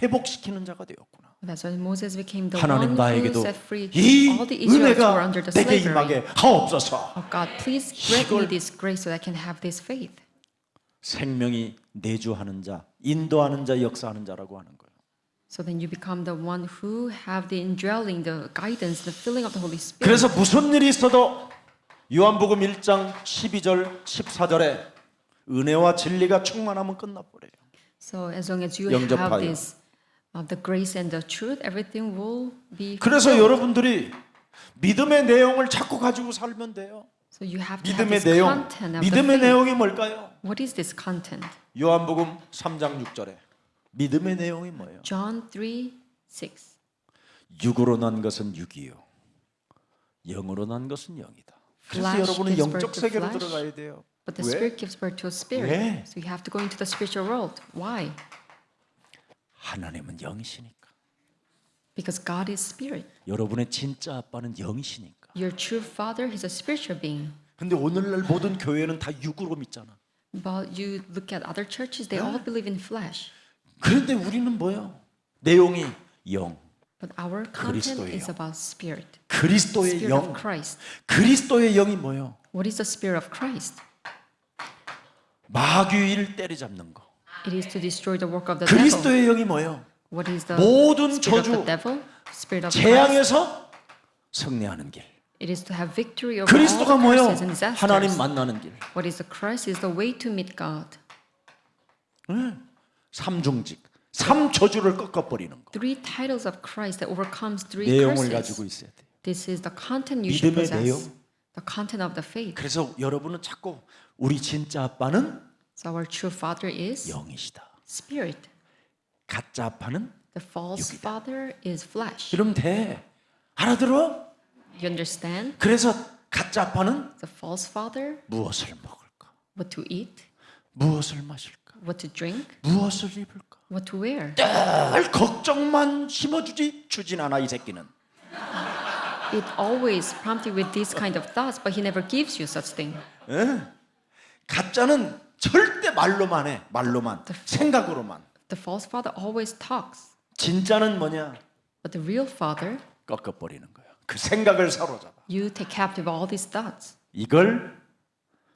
회복시키는 자가 되었구나. That's why Moses became the 하나님 one who 나에게도 set free 이 all the Israelites who were under 은혜가 the 내게 slavery. 임하게 하옵소서. Oh God, please grant me 이걸- this grace so that I can have this faith. 생명이 내주하는 자, 인도하는 자, 역사하는 자라고 하는 거예요. So then you become the one who have the indwelling, the guidance, the filling of the Holy Spirit. 그래서 무슨 일이 있어도 요한복음 1장 12절 14절에 은혜와 진리가 충만하면 끝나버려요. So as long as you 영접하여. have this, the grace and the truth, everything will be. 그래서 fulfilled. 여러분들이 믿음의 내용을 자꾸 가지고 살면 돼요. So you have to have 믿음의 this 내용, content of the 믿음의 faith. 내용이 뭘까요? What is this content? 요한복음 3장 6절에 믿음의 내용이 뭐예요? John 3:6. 육으로 난 것은 육이요, 영으로 난 것은 영이다. 그래서 Flesh 여러분은 gives 영적 birth to 세계로 flesh, 들어가야 돼요. But the 왜? Spirit gives birth to a spirit. 왜? So you have to go into the spiritual world. Why? 하나님은 영이시니까. Because God is spirit. 여러분의 진짜 아빠는 영이시니까. Your true father is a spiritual being. 근데 오늘날 모든 교회는 다 육으로 믿잖아. But you look at other churches, they all believe in flesh. 그런데 우리는 뭐예요? 내용이 영, But our content 그리스도의 is 영. about spirit. 그리스도의 Spirit of 영. Christ. 그리스도의 영이 뭐예요? What is the spirit of Christ? 마귀를 때려잡는 거. It is to destroy the work of the devil. 그리스도의 영이 뭐예요? What is the 모든 spirit of 저주, the devil? Spirit of Christ. 재앙에서 승리하는 길. It is to have victory over all 그리스도가 the 뭐예요? curses and disasters. 하나님 만나는 길. What is the Christ? Is the way to meet God. 삼중직, 삼저주를 꺾어버리는 거. Three titles of Christ that overcomes three 내용을 curses. 가지고 있어야 돼. This is the content you should 믿음의 내용. possess. The content of the faith. 그래서 여러분은 자꾸 우리 진짜 아빠는 So our true father is 영이시다. spirit. 가짜 아빠는 The false father is flesh. 이러면 돼. 알아들어? You understand? 그래서 가짜 아빠는 The false father, 무엇을 먹을까? what to eat, 무엇을 마실까? what to drink, 무엇을 입을까? what to wear. 늘 걱정만 심어주지 주진 않아 이 새끼는. It always prompts you with these kind of thoughts, but he never gives you such thing. 가짜는 절대 말로만 해. 말로만. 생각으로만. The false father always talks, 진짜는 뭐냐? but the real father 꺾어버리는 거야. 그 생각을 사로잡아. You take captive all these thoughts. 이걸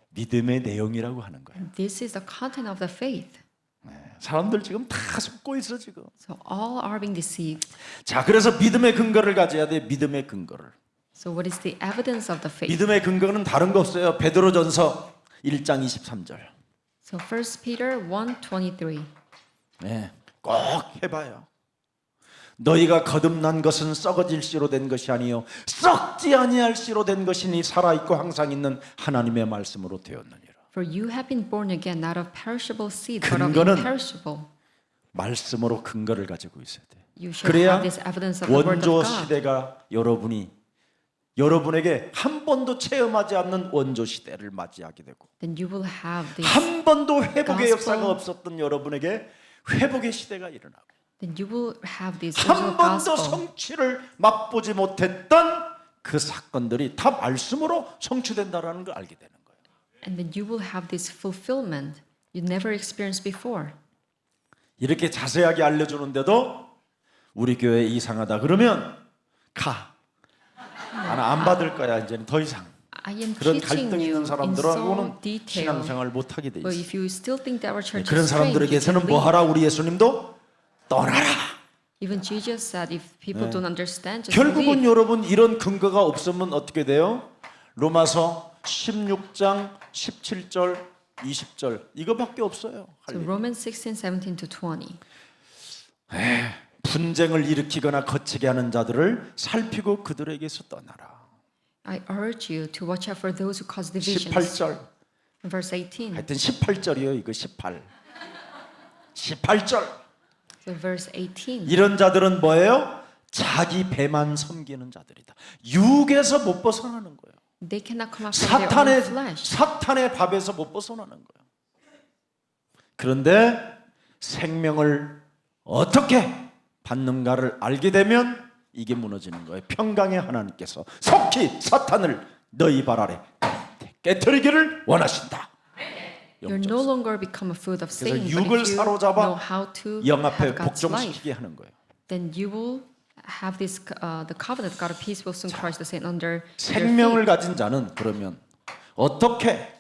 믿음의 내용이라고 하는 거예요. This is the content of the faith. 사람들 지금 다 속고 있어 지금. So all are being deceived. 자, 그래서 믿음의 근거를 가져야 돼. 믿음의 근거를. So what is the evidence of the faith? 믿음의 근거는 다른 거 없어요. 베드로전서 1장 23절. So 1 Peter 1:23. 네, 꼭 해봐요. 너희가 거듭난 것은 썩어질 씨로 된 것이 아니요 썩지 아니할 씨로 된 것이니 살아있고 항상 있는 하나님의 말씀으로 되었느니라. For you have been born again not of perishable seed but of 근거는 imperishable. 말씀으로 근거를 가지고 있어야 돼. You should 그래야 have this evidence of the word 원조 of God. 시대가 여러분에게 한 번도 체험하지 않는 원조 시대를 맞이하게 되고 Then you will have this. 한 번도 회복의 gospel. 역사가 없었던 여러분에게 회복의 시대가 일어나고 Then you will have this 한 original 번도 gospel. 성취를 맛보지 못했던 그 사건들이 다 말씀으로 성취된다라는 걸 알게 되는 거예요. And then you will have this fulfillment you never experienced before. 이렇게 자세하게 알려주는데도 우리 교회 이상하다 그러면 가. 나는 안 받을 거야 이제는 더 이상. I am 그런 teaching 갈등 you 있는 in 사람들하고는 so detail. 신앙생활 못 하게 돼 But 있어. if you still think that our church 그런 is strange, you can 사람들에게서는 뭐 leave. 하라? 우리 예수님도 떠나라. Even Jesus said, if people don't understand, just 결국은 leave. 여러분 이런 근거가 없으면 어떻게 돼요? 로마서 16장 17절 20절 이거밖에 없어요. 할 So 얘기. Romans 16, 17 to 20. 분쟁을 일으키거나 거치게 하는 자들을 살피고 그들에게서 떠나라. I urge you to watch out for those who cause divisions. 18절. Verse 18. 하여튼 18절이에요. 이거 18. 18절. So verse 18. 이런 자들은 뭐예요? 자기 배만 섬기는 자들이다. 육에서 못 벗어나는 거예요. They cannot come out from their own flesh. 사탄의 밥에서 못 벗어나는 거예요. 그런데 생명을 어떻게 받는가를 알게 되면 이게 무너지는 거예요. 평강의 하나님께서 속히 사탄을 너희 발 아래 깨뜨리기를 원하신다. You're no longer become a food of 그래서 Satan, but 육을 if you 사로잡아 know how to 영 앞에 have God's life, 복종시키게 하는 거예요. then you will have this the covenant God of peace will soon crush the Satan under your 생명을 feet. 가진 자는 그러면 어떻게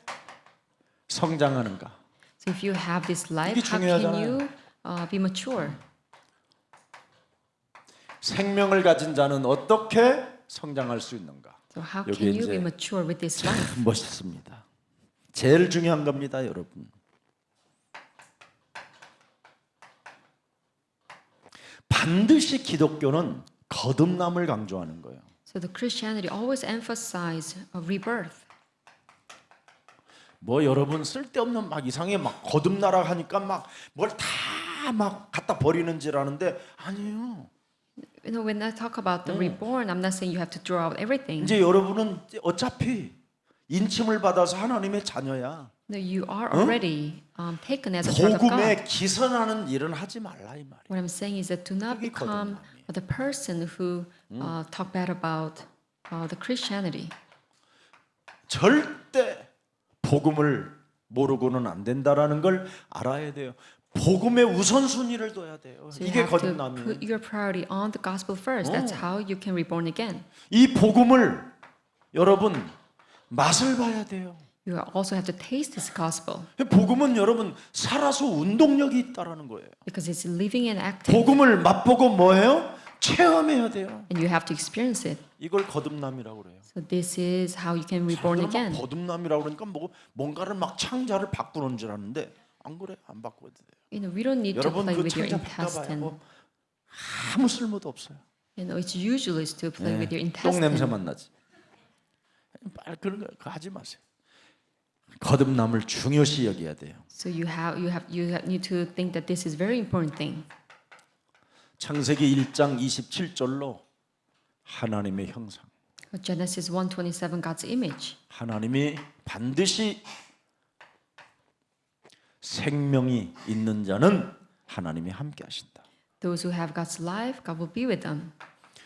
성장하는가? So if you have this life, 이게 how can 중요하잖아요. you be mature? 생명을 가진 자는 어떻게 성장할 수 있는가? So how 여기 can you be 이제 mature with this life? 멋있습니다. 제일 중요한 겁니다, 여러분. 반드시 기독교는 거듭남을 강조하는 거예요. So the Christianity always emphasize a rebirth. 뭐 여러분 쓸데없는 막 이상하게 막 거듭나라 하니까 막 뭘 다 막 갖다 버리는 줄 아는데 아니에요. You know, when I talk about the reborn, I'm not saying you have to throw out everything. 이제 여러분은 어차피 인침을 받아서 하나님의 자녀야. No, you are already taken as a child of God. 복음에 기선하는 일은 하지 말라 이 말이에요. What I'm saying is that do not 그게 become the person who talk bad about the Christianity. 절대 복음을 모르고는 안 된다라는 걸 알아야 돼요. 복음의 우선순위를 둬야 돼요. So you 이게 have to 거듭남이에요. put your priority on the gospel first. That's how you can reborn again. 이 복음을 여러분 맛을 봐야 돼요. You also have to taste this gospel 복음은 여러분 살아서 운동력이 있다라는 거예요. because it's living and active, 복음을 맛보고 뭐예요? 체험해야 돼요. and you have to experience it. 이걸 거듭남이라고 그래요. So this is how you can reborn 사람들은 막 again. 거듭남이라고 그러니까 뭔가를 막 창자를 바꾸는 줄 아는데 안 그래, 안 바꿔도 돼요. You know, we don't need to 여러분 play 그 with your 창자 바꿔봐요. intestine. 뭐 아무 쓸모도 없어요. You know, it's useless to play with your 똥 냄새 intestine. 만 나지. 그런 거 그거 하지 마세요. 거듭남을 중요시 여겨야 돼요. So you need to think that this is very important thing. 창세기 1장 27절로 하나님의 형상. Genesis 1:27, God's image. 하나님이 반드시 생명이 있는 자는 하나님이 함께 하신다. Those who have God's life, God will be with them.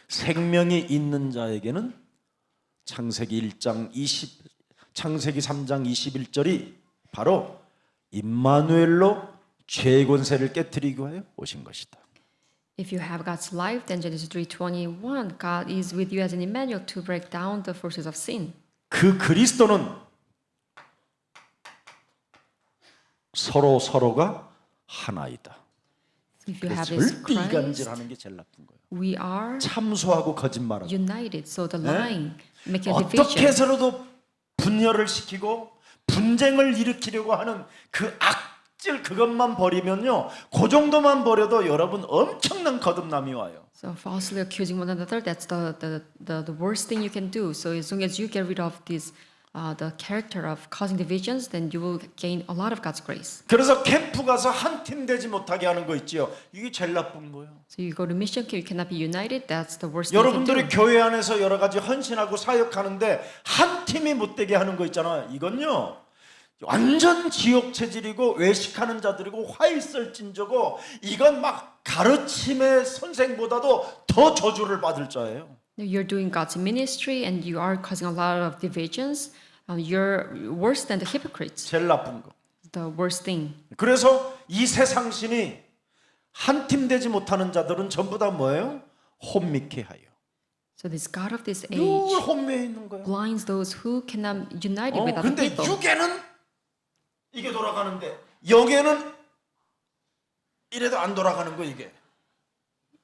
생명이 있는 자에게는 창세기 3장 21절이 바로 임마누엘로 죄의 권세를 깨뜨리기 위하여 오신 것이다. If you have God's life, then Genesis 3:21, God is with you as an Emmanuel to break down the forces of sin. 그 그리스도는 서로가 하나이다. If you have 절대 this Christ, 이간질하는 게 제일 나쁜 거예요. we are 참소하고 거짓말하고 united. So the lying, making a 어떻게 division. 해서라도 분열을 시키고 분쟁을 일으키려고 하는 그 악질 그것만 버리면요, 그 정도만 버려도 여러분 엄청난 거듭남이 와요. So falsely accusing one another, that's the worst thing you can do. So as long as you get rid of this, the character of causing divisions, then you will gain a lot of God's grace. 그래서 캠프 가서 한 팀 되지 못하게 하는 거 있지요. 이게 제일 나쁜 거예요. So you go to mission camp, you cannot be united. That's the worst thing you can 여러분들이 do. 교회 안에서 여러 가지 헌신하고 사역하는데 한 팀이 못 되게 하는 거 있잖아요. 이건요, 완전 지옥 체질이고 외식하는 자들이고 화일설진저고, 이건 막 가르침의 선생보다도 더 저주를 받을 자예요. You're doing God's ministry and you are causing a lot of divisions. You're worse than the hypocrites. 제일 나쁜 거. The worst thing. 그래서 이 세상 신이 한 팀 되지 못하는 자들은 전부 다 뭐예요? 혼미케 하여. So this God of this 늘 age 혼미해 있는 거예요. blinds those who cannot unite with other 근데 people. 육에는 이게 돌아가는데 영에는 이래도 안 돌아가는 거 이게.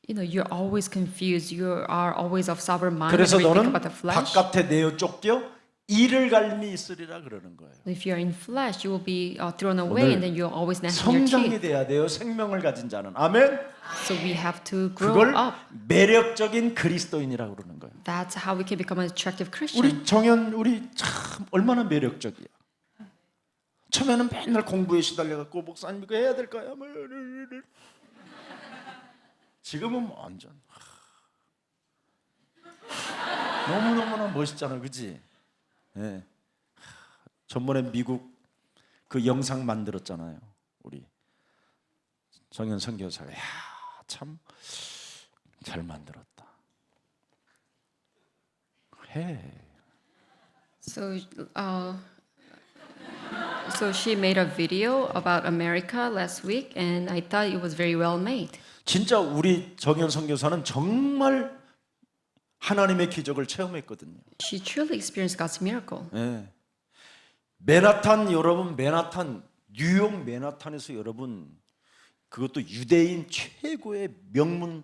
You know, you're always confused. You are always of sober mind. 그래서 Whenever you think 너는 about the flesh. 바깥에 내어 쫓겨 이를 갈미 있으리라 그러는 거예요. If you're in flesh, you will be thrown away, and then you'll always gnashing your 성장이 teeth. 돼야 돼요. 생명을 가진 자는. 아멘. So we have to grow 그걸 up. 매력적인 그리스도인이라고 그러는 거예요. That's how we can become an attractive Christian. 우리 정연 우리 참 얼마나 매력적이야. 처음에는 맨날 공부에 시달려 갖고 목사님 이거 해야 될까요? 지금은 완전 너무너무나 멋있잖아, 그지? 예. 전번에 미국 그 영상 만들었잖아요, 우리 정연 선교사가. 야, 참 잘 만들었다. 해. So, so she made a video about America last week, and I thought it was very well made. 진짜 우리 정연 선교사는 정말 하나님의 기적을 체험했거든요. She truly experienced God's miracle. 예. 맨하탄, 여러분, 맨하탄, 뉴욕 맨하탄에서 여러분, 그것도 유대인 최고의 명문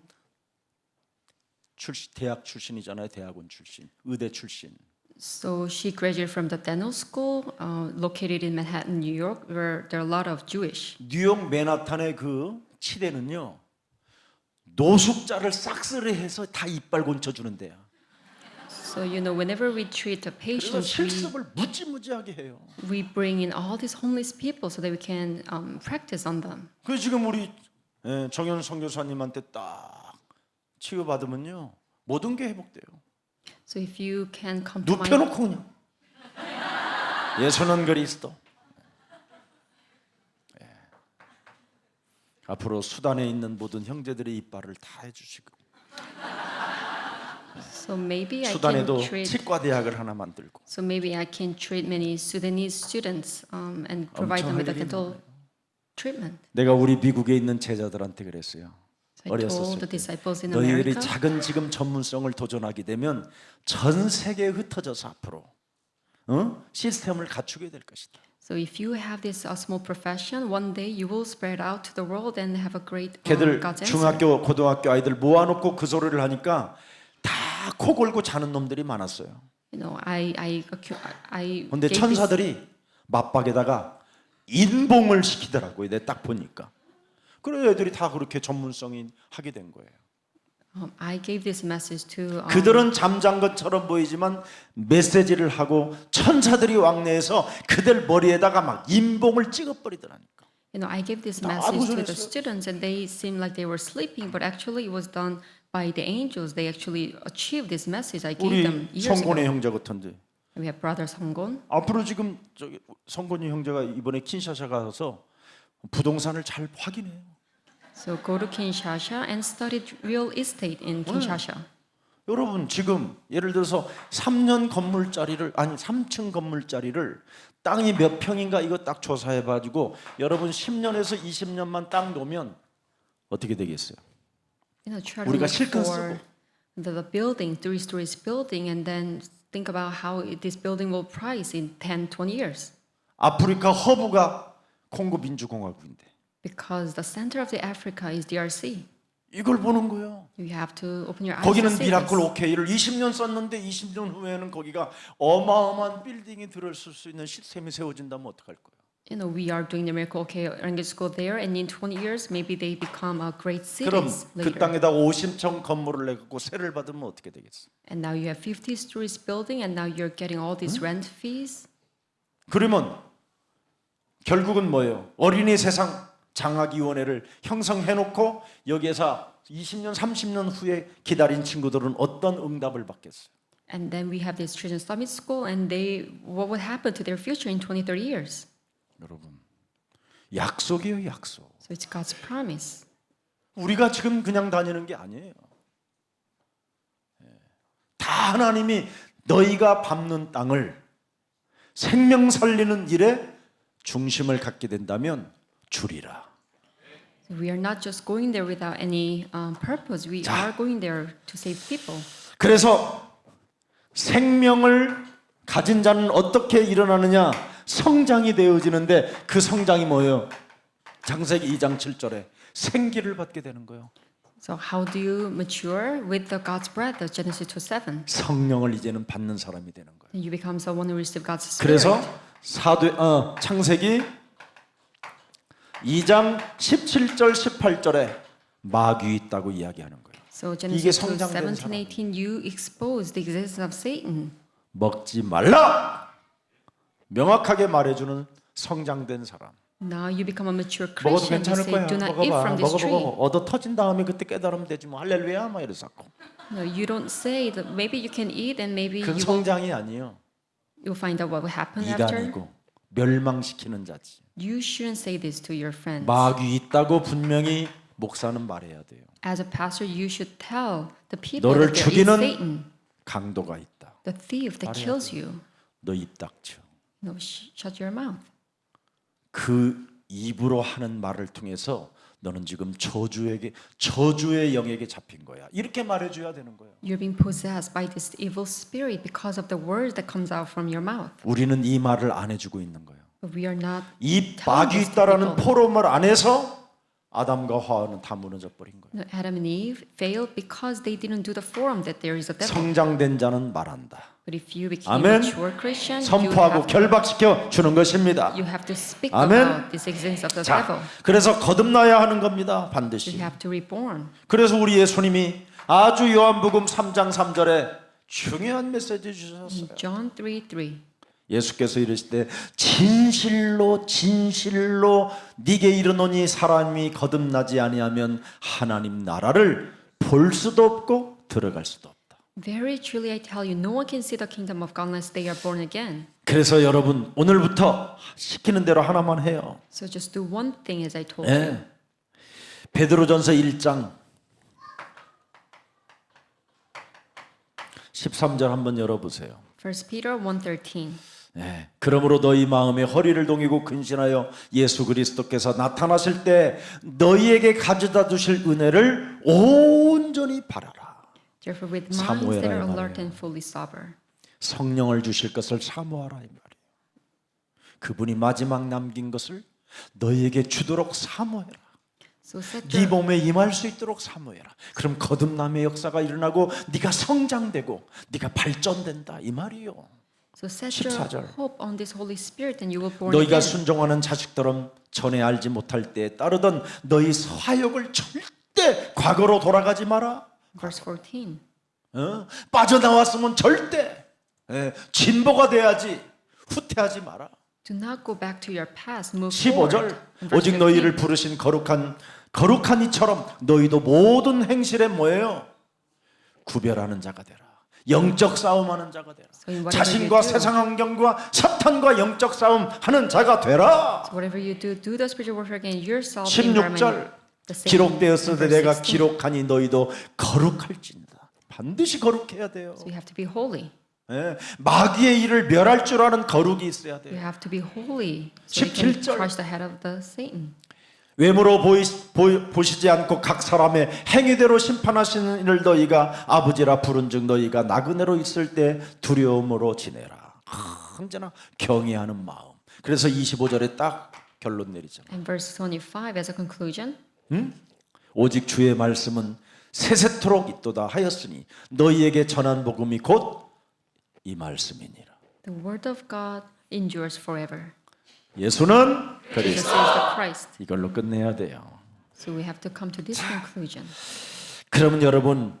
대학 출신이잖아요. 대학원 출신, 의대 출신. So she graduated from the dental school located in Manhattan, New York, where there are a lot of Jewish. 뉴욕 맨하탄의 그 치대는요, 노숙자를 싹쓸이해서 다 이빨 곤쳐주는 데야. So you know, whenever we treat the 그래서 patients, 실습을 무지무지하게 해요. we bring in all these homeless people so that we can practice on them. 그 지금 우리 정연 선교사님한테 딱 치유받으면요, 모든 게 회복돼요. So if you can come to my 눕혀놓고 그냥 예수는 그리스도. 예. 앞으로 수단에 있는 모든 형제들의 이빨을 다 해주시고, So maybe I can 수단에도 treat. 치과 대학을 하나 만들고. So maybe I can treat many Sudanese students and provide them with a 엄청 dental treatment. 내가 우리 미국에 있는 제자들한테 그랬어요. So I told 어렸었을 the 때 disciples in 너희들이 America. 작은 지금 전문성을 도전하게 되면 전 세계에 흩어져서 앞으로 시스템을 갖추게 될 것이다. So if you have this small profession, one day you will spread out to the world and have a great 걔들 God's answer. 중학교, 고등학교 아이들 모아놓고 그 소리를 하니까 다 코 골고 자는 놈들이 많았어요. You know, I 근데 gave 천사들이 맞박에다가 인봉을 시키더라고요. 내가 딱 보니까. 그래 애들이 다 그렇게 전문성이 하게 된 거예요. I gave this message to 그들은 잠잔 것처럼 보이지만 메시지를 하고 천사들이 왕래해서 그들 머리에다가 막 인봉을 찍어버리더라니까. you know, I gave this 나 message to the 고생했어요. students and they seemed like they were sleeping, but actually it was done by the angels. They actually achieved this message I gave 우리 them years 성곤의 ago. 형제 같은데 We have brother Songgon. 앞으로 지금 저기 성곤이 형제가 이번에 킨샤사 가서 부동산을 잘 확인해요. So go to Kinshasa and study real estate in Kinshasa. 여러분 지금 예를 들어서 3년 건물짜리를 아니 3층 건물짜리를 땅이 몇 평인가 이거 딱 조사해 가지고 여러분 10년에서 20년만 땅 놓으면 어떻게 되겠어요? Try to 우리가 look 실컷 for 쓰고 the building, 3 stories building, and then think about how this building will price in 10, 20 years. 아프리카 허브가 콩고 민주공화국인데 Because the center of the Africa is DRC. 이걸 보는 거예요. You have to open your eyes to 거기는 see 미라클 this. 오케이를 20년 썼는데 20년 후에는 거기가 어마어마한 빌딩이 들어설 수 있는 시스템이 세워진다면 어떡할 거예요? We are doing the miracle okay language school there, and in 20 years, maybe they become a great 그럼 cities 그 later. 땅에다 50층 건물을 내갖고 세를 받으면 어떻게 되겠어? And now you have 50 stories building, and now you're getting all these rent fees. 그러면 결국은 뭐예요? 어린이 세상 장학위원회를 형성해놓고 여기에서 20년, 30년 후에 기다린 친구들은 어떤 응답을 받겠어요? And then we have this children's summit school, and what would happen to their future in 20, 30 years? 여러분, 약속이에요, 약속. So it's God's promise. 우리가 지금 그냥 다니는 게 아니에요. 다 하나님이 너희가 밟는 땅을 생명 살리는 일에 중심을 갖게 된다면 주리라. So we are not just going there without any purpose. We 자. are going there to save people. 그래서 생명을 가진 자는 어떻게 일어나느냐? 성장이 되어지는데 그 성장이 뭐예요? 창세기 2장 7절에 생기를 받게 되는 거예요. So how do you mature with the God's breath? Genesis 2:7. 성령을 이제는 받는 사람이 되는 거예요. And you become someone who receives God's Spirit. 그래서 창세기 2장 17절 18절에 마귀 있다고 이야기하는 거예요. So 이게 Genesis 2, 성장된 17, 18, you expose the existence of Satan. 먹지 말라. 명확하게 말해주는 성장된 사람. Now you become a mature 먹어도 Christian. You 괜찮을 say, 거야. do not eat 먹어봐. from this tree. 먹어보고 얻어 터진 다음에 그때 깨달으면 되지 뭐 할렐루야 막 이래서 No, you don't say that maybe you can eat and maybe 그건 you will 성장이 아니에요. you'll find out what will happen after. 이간이고 멸망시키는 자지. You shouldn't say this to your friends. 마귀 있다고 분명히 목사는 말해야 돼요. As a pastor, you should tell the people 너를 that there is 죽이는 Satan, 강도가 있다. the thief that 말해야 kills you. 너 입 닥쳐. No, shut your mouth. 그 입으로 하는 말을 통해서 너는 지금 저주의 영에게 잡힌 거야. 이렇게 말해줘야 되는 거예요. You're being possessed by this evil spirit because of the words that comes out from your mouth. 우리는 이 말을 안 해주고 있는 거예요. But we are not 이 telling 마귀 this to 있다라는 people. 포럼을 안 해서 아담과 하와는 다 무너져 버린 거예요. No, Adam and Eve failed because they didn't do the forum that there is a devil. 성장된 자는 말한다. But if you became 아멘. a mature Christian, 선포하고 결박시켜 주는 것입니다. you have to speak 아멘. about this existence of the devil. 자, 그래서 거듭나야 하는 겁니다. You 반드시. have to reborn. 그래서 우리 예수님이 아주 요한복음 3장 3절에 중요한 메시지 주셨어요. In John 3:3. 예수께서 이르실 때 진실로 네게 이르노니 사람이 거듭나지 아니하면 하나님 나라를 볼 수도 없고 들어갈 수도 없다. Very truly I tell you, no one can see the kingdom of God unless they are born again. 그래서 여러분 오늘부터 시키는 대로 하나만 해요. So just do one thing as I told you. 네. 베드로전서 1장 13절 한번 열어보세요. 1 Peter 1:13. 네. 그러므로 너희 마음에 허리를 동이고 근신하여 예수 그리스도께서 나타나실 때 너희에게 가져다 주실 은혜를 온전히 바라라. Therefore with minds 사모해라, that are 이 말이에요. alert and fully sober. 성령을 주실 것을 사모하라 이 말이에요. 그분이 마지막 남긴 것을 너희에게 주도록 사모해라. So set 네 your, 몸에 임할 수 있도록 사모해라. 그럼 거듭남의 역사가 일어나고 네가 성장되고 네가 발전된다 이 말이요. so set your 14절. hope on this Holy Spirit and you will born 너희가 again. 순종하는 자식들은 전에 알지 못할 때에 따르던 너희 사역을 절대 과거로 돌아가지 마라. Verse 14. 빠져나왔으면 절대 진보가 돼야지 후퇴하지 마라. Do not go back to your past. Move 15절 forward. And verse 오직 15. 너희를 부르신 거룩한 이처럼 너희도 모든 행실에 뭐예요? 구별하는 자가 되라. 영적 싸움하는 자가 되라. So in whatever 자신과 you do, 세상 환경과 사탄과 영적 싸움 하는 자가 되라. so whatever you do, do the spiritual warfare against yourself. 16절 기록되었을 때 내가 기록하니 너희도 거룩할지니라. 반드시 거룩해야 돼요. So you have to be holy. 마귀의 일을 멸할 줄 아는 거룩이 있어야 You 돼요. have to be holy. So you can 17절. crush the head of the Satan. 외모로 보시지 않고 각 사람의 행위대로 심판하시는 이를 너희가 아버지라 부른즉 너희가 나그네로 있을 때 두려움으로 지내라. 언제나 경외하는 마음. 그래서 25절에 딱 결론 내리잖아요. And verse 25 as a conclusion, 오직 주의 말씀은 세세토록 있도다 하였으니 너희에게 전한 복음이 곧 이 말씀이니라. the word of God endures forever. 예수는 Jesus 그리스도. is the Christ. 이걸로 끝내야 돼요. So we have to come to this conclusion. 그러면 여러분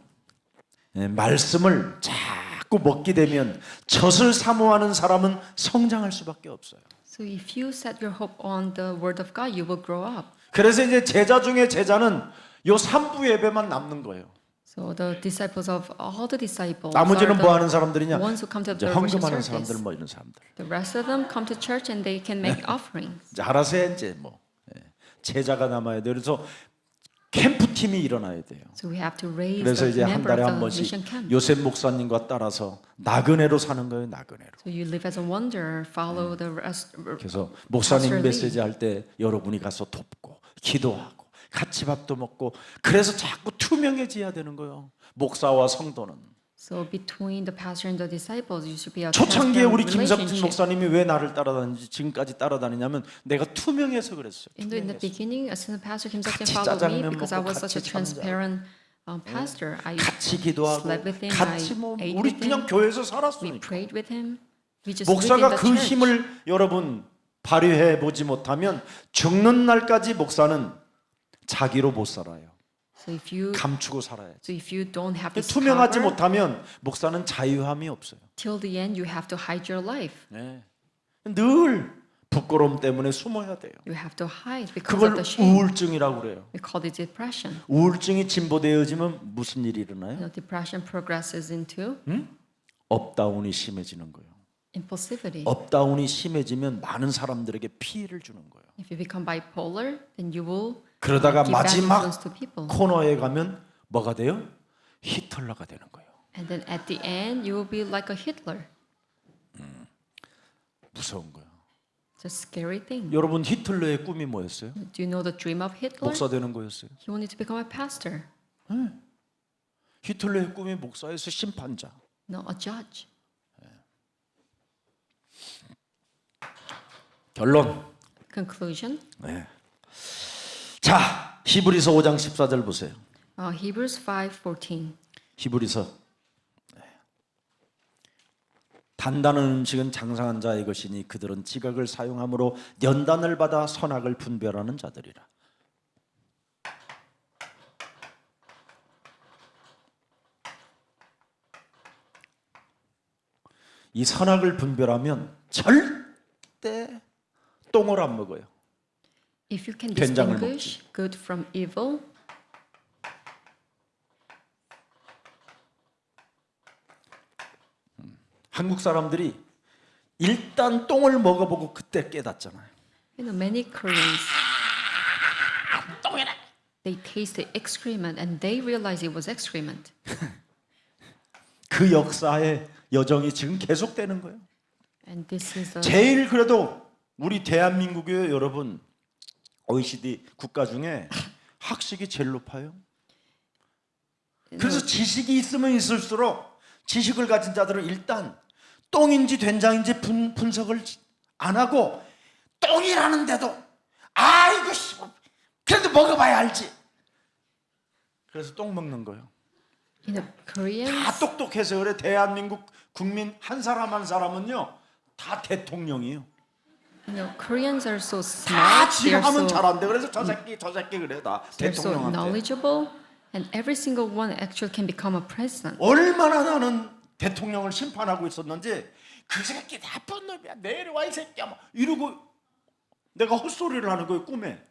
말씀을 자꾸 먹게 되면 젖을 사모하는 사람은 성장할 수밖에 없어요. So if you set your hope on the word of God, you will grow up. 그래서 이제 제자 중에 제자는 요 3부 예배만 남는 거예요. So the disciples of all the disciples 나머지는 are 뭐 the 하는 사람들이냐? ones who come to 이제 the worship 헌금하는 service. 사람들 뭐 이런 사람들. The rest of them come to church and they can make offerings. 이제 알아서 해 이제 뭐 제자가 남아야 돼요. 그래서 캠프 팀이 일어나야 돼요. So we have to raise 그래서 the 이제 한 member 달에 of 한 the 번씩 mission camp. 요셉 목사님과 따라서 나그네로 사는 거예요. 나그네로. So you live as a wonder, follow the rest. 그래서 목사님 Pastor 메시지 할 때 여러분이 가서 돕고 기도하고 같이 밥도 먹고 그래서 자꾸 투명해져야 되는 거예요. 목사와 성도는. So between the pastor and the disciples, you should be a 초창기에 transparent 우리 김석진 relationship. 목사님이 왜 나를 따라다니지 지금까지 따라다니냐면 내가 투명해서 그랬어요. In the beginning, Assistant Pastor Kim 같이 Seok-jin followed me 짜장면 because I 먹고 was such a 같이 transparent pastor. I 같이 기도하고 slept with him, 같이 I 뭐 ate 우리 with 그냥 him, 교회에서 we 살았으니까. prayed with him. We just lived in 목사가 the 그 church. 힘을 여러분 발휘해 보지 못하면 죽는 날까지 목사는 자기로 못 살아요. 감추고 살아야지. So if you don't have this 투명하지 power, 못하면 목사는 자유함이 없어요. till the end, you have to hide your life. 네. 늘 부끄러움 때문에 숨어야 돼요. You have to hide because 그걸 of the shame. 우울증이라고 그래요. We call it depression. 우울증이 진보되어지면 무슨 일이 일어나요? You know, depression progresses into 업다운이 심해지는 거예요. impulsivity. 업다운이 심해지면 많은 사람들에게 피해를 주는 거예요. If you become bipolar, then you will 그러다가 give bad 마지막 influence to people. 코너에 가면 뭐가 돼요? 히틀러가 되는 거예요. And then at the end, you will be like a Hitler. 무서운 거예요. It's a scary thing. 여러분 히틀러의 꿈이 뭐였어요? Do you know the dream of Hitler? 목사 되는 거였어요. He wanted to become a pastor, 히틀러의 꿈이 목사에서 심판자. not a judge. 결론. Conclusion. 네. 자, 히브리서 5장 14절 보세요. Hebrews 5:14. 히브리서. 네. 단단한 음식은 장상한 자의 것이니 그들은 지각을 사용함으로 연단을 받아 선악을 분별하는 자들이라. 이 선악을 분별하면 절대 똥을 안 먹어요. If you can 된장을 distinguish good from evil, 한국 사람들이 일단 똥을 먹어보고 그때 깨닫잖아요. you know, many Koreans, they taste the excrement and they realize it was excrement. 그 역사의 여정이 지금 계속되는 거예요. And this is the 제일 그래도 우리 대한민국의 여러분 OECD 국가 중에 학식이 제일 높아요. 그래서 지식이 있으면 있을수록 지식을 가진 자들은 일단 똥인지 된장인지 분석을 안 하고 똥이라는데도 아이고 씨 그래도 먹어봐야 알지. 그래서 똥 먹는 거예요. you know, Koreans. 다 똑똑해서 그래. 대한민국 국민 한 사람 한 사람은요 다 대통령이에요. You know, Koreans are so 다 smart. 지가 They're 하면 so 잘한대. 그래서 저 새끼 그래 다 they're so 대통령한테. knowledgeable, and every single one actually can become a president. 얼마나 나는 대통령을 심판하고 있었는지 그 새끼 나쁜 놈이야 내려와 이 새끼야 막 이러고 내가 헛소리를 하는 거예요 꿈에.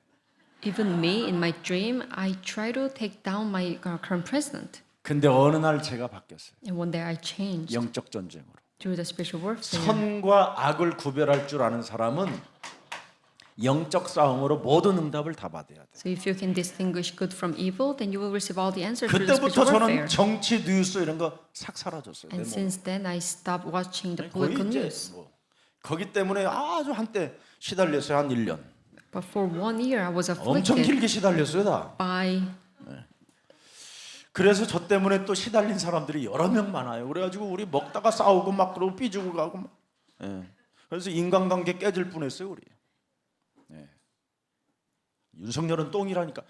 Even me, in my dream, I try to take down my current president. 근데 어느 날 제가 바뀌었어요. And one day I changed 영적 전쟁으로. through the spiritual warfare. 선과 악을 구별할 줄 아는 사람은 영적 싸움으로 모든 응답을 다 받아야 돼. So if you can distinguish good from evil, then you will receive all the answers through the 그때부터 spiritual 저는 warfare. 정치 뉴스 이런 거 싹 사라졌어요. And since then, I stopped watching the 거의 political 이제 news. 뭐 거기 때문에 아주 한때 시달렸어요 한 1년. But for 1 year, I was 엄청 afflicted 길게 시달렸어요 다. by. 그래서 저 때문에 또 시달린 사람들이 여러 명 많아요. 그래가지고 우리 먹다가 싸우고 막 그러고 삐지고 가고 막. 예. 그래서 인간관계 깨질 뻔했어요 우리. 예. 윤석열은 똥이라니까.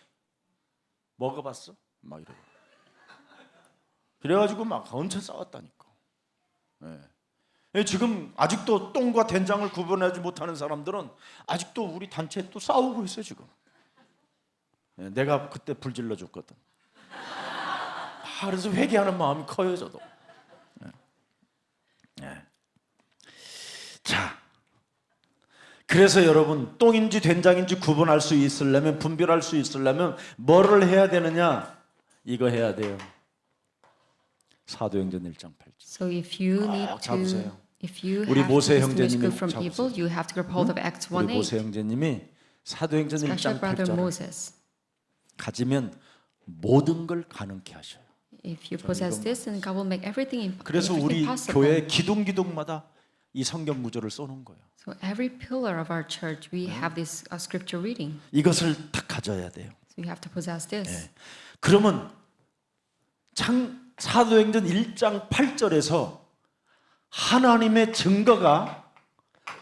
먹어봤어? 막 이러고. 그래가지고 막 엄청 싸웠다니까. 예. 지금 아직도 똥과 된장을 구분하지 못하는 사람들은 아직도 우리 단체에 또 싸우고 있어요 지금. 예. 내가 그때 불질러 줬거든. 그래서 회개하는 마음이 커요 저도. 예. 자, 그래서 여러분 똥인지 된장인지 구분할 수 있으려면, 분별할 수 있으려면 뭐를 해야 되느냐? 이거 해야 돼요. 사도행전 1장 8절. So if you need to, 잡으세요. if you 우리 have to 모세 distinguish 형제님이 good from 잡으세요. evil, you have to grab hold of Acts 우리 1:8. 모세 형제님이 사도행전 Especially 1장 brother 8절을 Moses. 가지면 모든 걸 가능케 하셔요. If you possess this, then God will make everything 그래서 everything 우리 possible. 교회 기둥기둥마다 이 성경 구절을 써놓은 거예요. So every pillar of our church, we have this scripture reading. 이것을 다 가져야 돼요. So you have to possess this. 그러면 사도행전 1장 8절에서 하나님의 증거가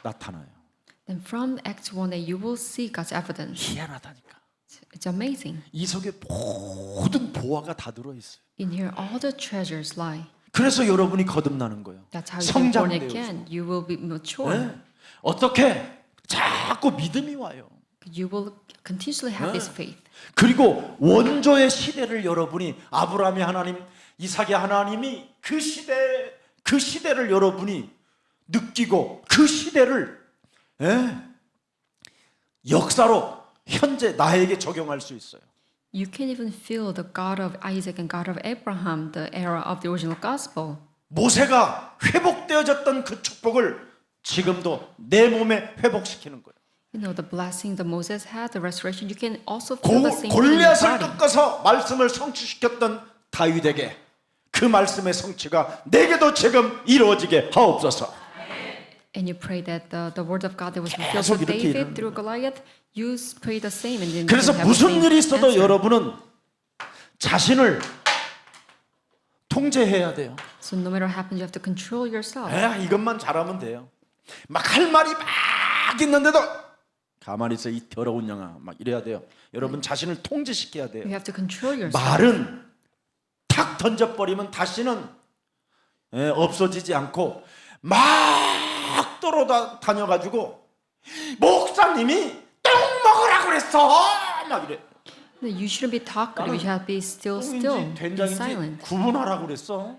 나타나요. Then from Acts 1:8, you will see God's evidence. 희한하다니까. It's amazing. 이 속에 모든 보화가 다 들어있어요. In here, all the treasures lie. 그래서 여러분이 거듭나는 거예요. That's how you get born 성장돼요. again. You will be mature. 네? 어떻게? 자꾸 믿음이 와요. You will continuously have this faith. 그리고 원조의 시대를 여러분이, 아브라함의 하나님, 이삭의 하나님이 그 시대를 여러분이 느끼고 그 시대를 역사로 현재 나에게 적용할 수 있어요. You can even feel the God of Isaac and God of Abraham, the era of the original gospel. 모세가 회복되어졌던 그 축복을 지금도 내 몸에 회복시키는 거예요. You know, the blessing that Moses had, the restoration, you can also feel the same thing in your 골리앗을 body. 꺾어서 말씀을 성취시켰던 다윗에게 그 말씀의 성취가 내게도 지금 이루어지게 하옵소서. And you pray that the word of God that was fulfilled 계속 to 이렇게 David 이루는 through Goliath, you pray the same, and then you 그래서 can have the 무슨 same 일이 있어도 answer. 여러분은 자신을 통제해야 돼요. So no matter what happens, you have to control yourself. 이것만 잘하면 돼요. 막 할 말이 막 있는데도 가만히 있어 이 더러운 영아 막 이래야 돼요. 여러분 자신을 통제시켜야 돼요. You have to control yourself. 말은 탁 던져버리면 다시는 없어지지 않고 막 돌아다녀가지고 목사님이 똥 먹으라고 그랬어 막 이래. No, you shouldn't be talkative. You should be still, 똥인지 be 된장인지 silent. 구분하라고 그랬어.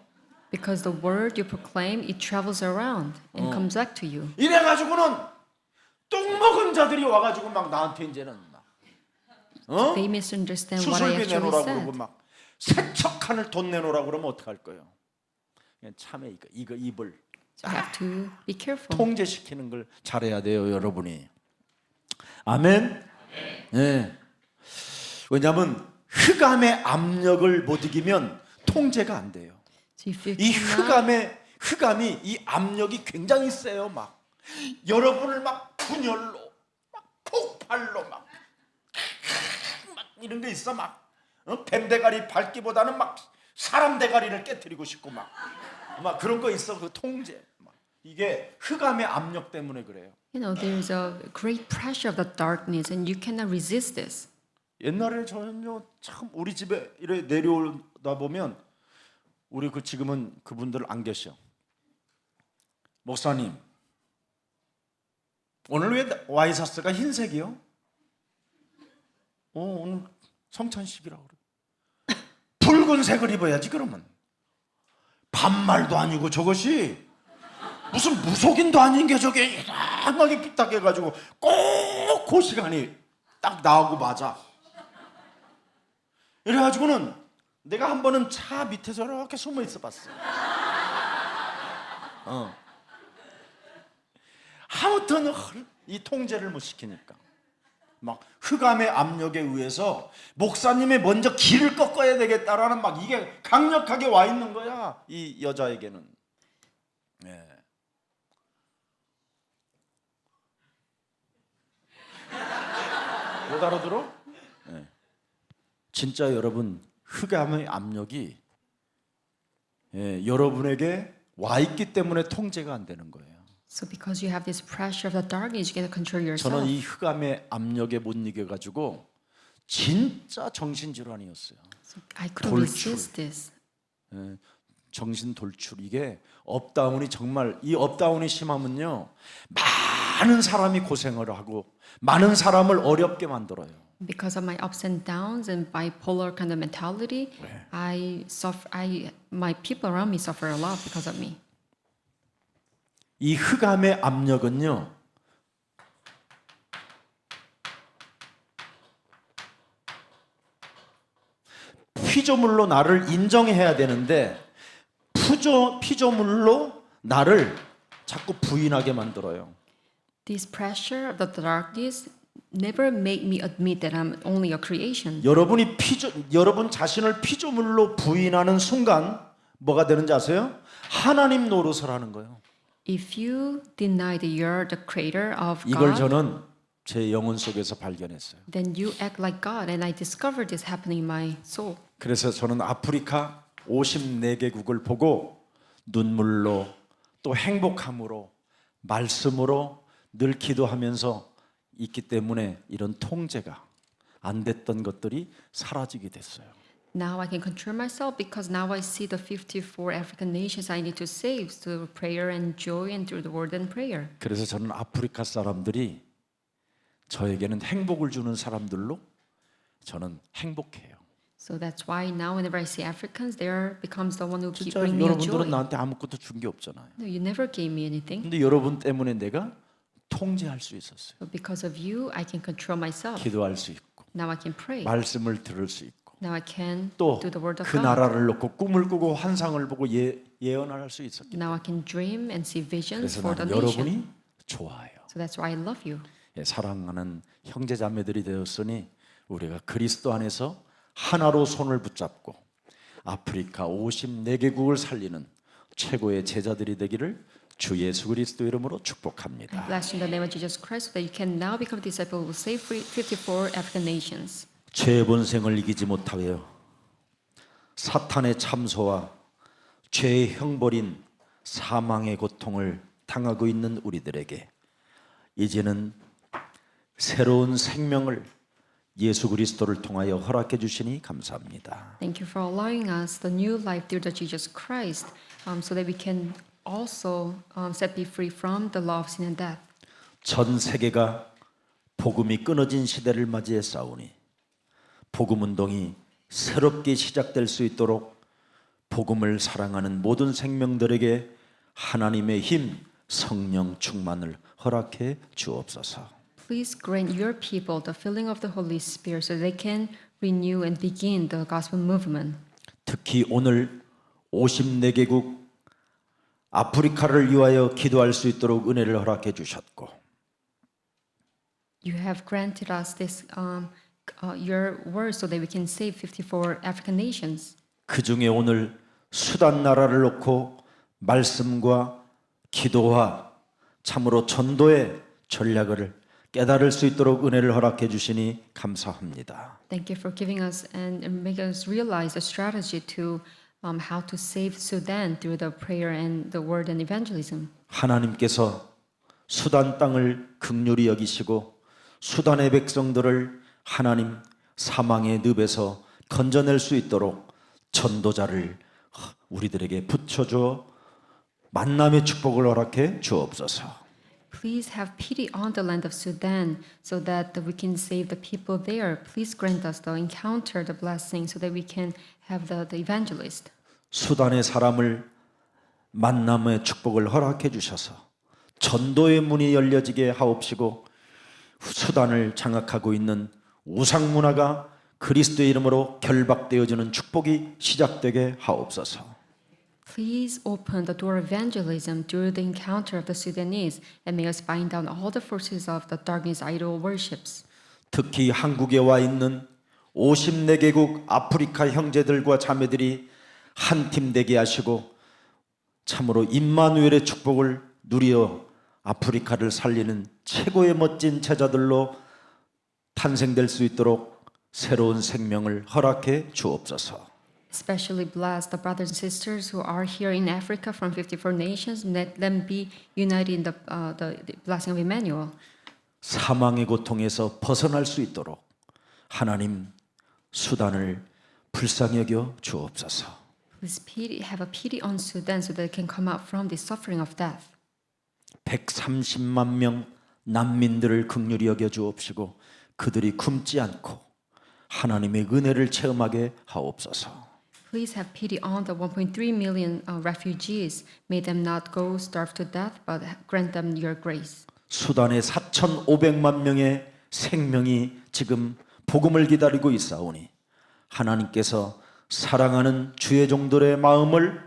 Because the word you proclaim, it travels around and comes back to you. 이래가지고는 똥 먹은 자들이 와가지고 막 나한테 이제는 막 They misunderstand what I 수술비 actually 내놓으라고 그러고 said. 막 세척하는 돈 내놓으라고 그러면 어떡할 거예요? 그냥 참에 이거 입을 So you have to be careful. 통제시키는 걸 잘해야 돼요, 여러분이. 아멘. 네. 왜냐하면 흑암의 압력을 못 이기면 통제가 안 돼요. So if you 이 cannot, 흑암이 이 압력이 굉장히 세요. 막 여러분을 막 분열로, 막 폭발로 막 이런 게 있어. 막 뱀 대가리 밟기보다는 막 사람 대가리를 깨뜨리고 싶고 막 그런 거 있어. 그 통제. 이게 흑암의 압력 때문에 그래요. you know, there's a great pressure of the darkness, and you cannot resist this. 옛날에 저는요 참 우리 집에 이래 내려오다 보면 우리 지금은 그분들 안 계셔. 목사님 오늘 왜 와이셔츠가 흰색이요? 오늘 성찬식이라고 그래. 붉은색을 입어야지 그러면. 반말도 아니고 저것이 무슨 무속인도 아닌 게 저게 이상하게 삐딱해가지고 꼭 그 시간이 딱 나오고 맞아. 이래가지고는 내가 한 번은 차 밑에서 이렇게 숨어 있어 봤어. 아무튼 이 통제를 못 시키니까 막 흑암의 압력에 의해서 목사님이 먼저 길을 꺾어야 되겠다라는 막 이게 강력하게 와 있는 거야 이 여자에게는. 못 알아들어? 네. 진짜 여러분 흑암의 압력이 여러분에게 와 있기 때문에 통제가 안 되는 거예요. So because you have this pressure of the darkness, you cannot control yourself. 저는 이 흑암의 압력에 못 이겨 가지고 진짜 정신 질환이었어요. So I couldn't 돌출. resist this. 정신 돌출 이게 업다운이 정말 이 업다운이 심하면요 많은 사람이 고생을 하고 많은 사람을 어렵게 만들어요. Because of my ups and downs and bipolar kind of mentality, my people around me suffer a lot because of me. 이 흑암의 압력은요 피조물로 나를 인정해야 되는데 피조물로 나를 자꾸 부인하게 만들어요. This pressure of the darkness never make me admit that I'm only a creation. 여러분 자신을 피조물로 부인하는 순간 뭐가 되는지 아세요? 하나님 노릇을 하는 거예요. If you deny that you're the creator of 이걸 God, 저는 제 영혼 속에서 발견했어요. then you act like God, and I discovered this happening in my soul. 그래서 저는 아프리카 54개국을 보고 눈물로 또 행복함으로 말씀으로 늘 기도하면서 있기 때문에 이런 통제가 안 됐던 것들이 사라지게 됐어요. Now I can control myself because now I see the 54 African nations I need to save through prayer and joy and through the word and prayer. 그래서 저는 아프리카 사람들이 저에게는 행복을 주는 사람들로 저는 행복해요. So that's why now whenever I see Africans, there becomes the one who keep 진짜 bringing me a 여러분들은 joy. 나한테 아무것도 준 게 없잖아요. No, you never gave me anything. 근데 여러분 때문에 내가 통제할 수 있었어요. But because of you, I can control myself. 기도할 수 있고 Now I can pray. 말씀을 들을 수 있고 Now I can 또 do the word of 그 God. 나라를 놓고 꿈을 꾸고 환상을 보고 예언을 할 수 있었기 때문에 Now I can dream and see visions 그래서 for the 나는 nation. 여러분이 좋아요. So that's why I love you. 사랑하는 형제자매들이 되었으니 우리가 그리스도 안에서 하나로 손을 붙잡고 아프리카 54개국을 살리는 최고의 제자들이 되기를 주 예수 그리스도 이름으로 I 축복합니다. bless you in the name of Jesus Christ so that you can now become a disciple who will save 54 African nations. 죄의 본성을 이기지 못하여 사탄의 참소와 죄의 형벌인 사망의 고통을 당하고 있는 우리들에게 이제는 새로운 생명을 예수 그리스도를 통하여 허락해 주시니 감사합니다. Thank you for allowing us the new life through the Jesus Christ, so that we can also set be free from the law of sin and death. 전 세계가 복음이 끊어진 시대를 맞이해 싸우니 복음 운동이 새롭게 시작될 수 있도록 복음을 사랑하는 모든 생명들에게 하나님의 힘, 성령 충만을 허락해 주옵소서. Please grant your people the filling of the Holy Spirit so they can renew and begin the gospel movement. 특히 오늘 54개국 아프리카를 위하여 기도할 수 있도록 은혜를 허락해 주셨고 You have granted us this your word so that we can save 54 African nations. 그 중에 오늘 수단 나라를 놓고 말씀과 기도와 참으로 전도의 전략을 깨달을 수 있도록 은혜를 허락해 주시니 감사합니다. Thank you for giving us and make us realize the strategy to how to save Sudan through the prayer and the word and evangelism. 하나님께서 수단 땅을 긍휼히 여기시고 수단의 백성들을 하나님 사망의 늪에서 건져낼 수 있도록 전도자를 우리들에게 붙여줘 만남의 축복을 허락해 주옵소서. Please have pity on the land of Sudan so that we can save the people there. Please grant us the encounter, the blessing, so that we can have the evangelist. 수단의 사람을 만남의 축복을 허락해 주셔서 전도의 문이 열려지게 하옵시고 수단을 장악하고 있는 우상 문화가 그리스도의 이름으로 결박되어지는 축복이 시작되게 하옵소서. Please open the door of evangelism through the encounter of the Sudanese and may us bind down all the forces of the darkness idol worships. 특히 한국에 와 있는 54개국 아프리카 형제들과 자매들이 한 팀 되게 하시고 참으로 임마누엘의 축복을 누려 아프리카를 살리는 최고의 멋진 제자들로 탄생될 수 있도록 새로운 생명을 허락해 주옵소서. Especially bless the brothers and sisters who are here in Africa from 54 nations. Let them be united in the blessing of Emmanuel. 사망의 고통에서 벗어날 수 있도록 하나님 수단을 불쌍히 여겨 주옵소서. Please have a pity on Sudan so that they can come out from the suffering of death. 130만 명 난민들을 긍휼히 여겨 주옵시고 그들이 굶지 않고 하나님의 은혜를 체험하게 하옵소서. Please have pity on the 1.3 million refugees. May them not go starve to death, but grant them your grace. 수단의 4,500만 명의 생명이 지금 복음을 기다리고 있사오니 하나님께서 사랑하는 주의 종들의 마음을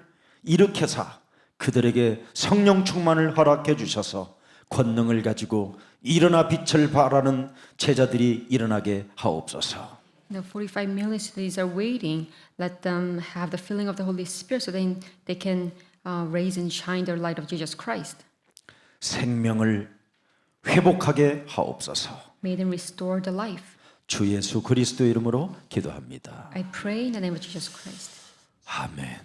일으켜사 그들에게 성령 충만을 허락해 주셔서 권능을 가지고 일어나 빛을 발하는 제자들이 일어나게 하옵소서. The 45 million cities are waiting. Let them have the filling of the Holy Spirit so then they can raise and shine their light of Jesus Christ. 생명을 회복하게 하옵소서. May them restore the life. 주 예수 그리스도 이름으로 기도합니다. I pray in the name of Jesus Christ. 아멘.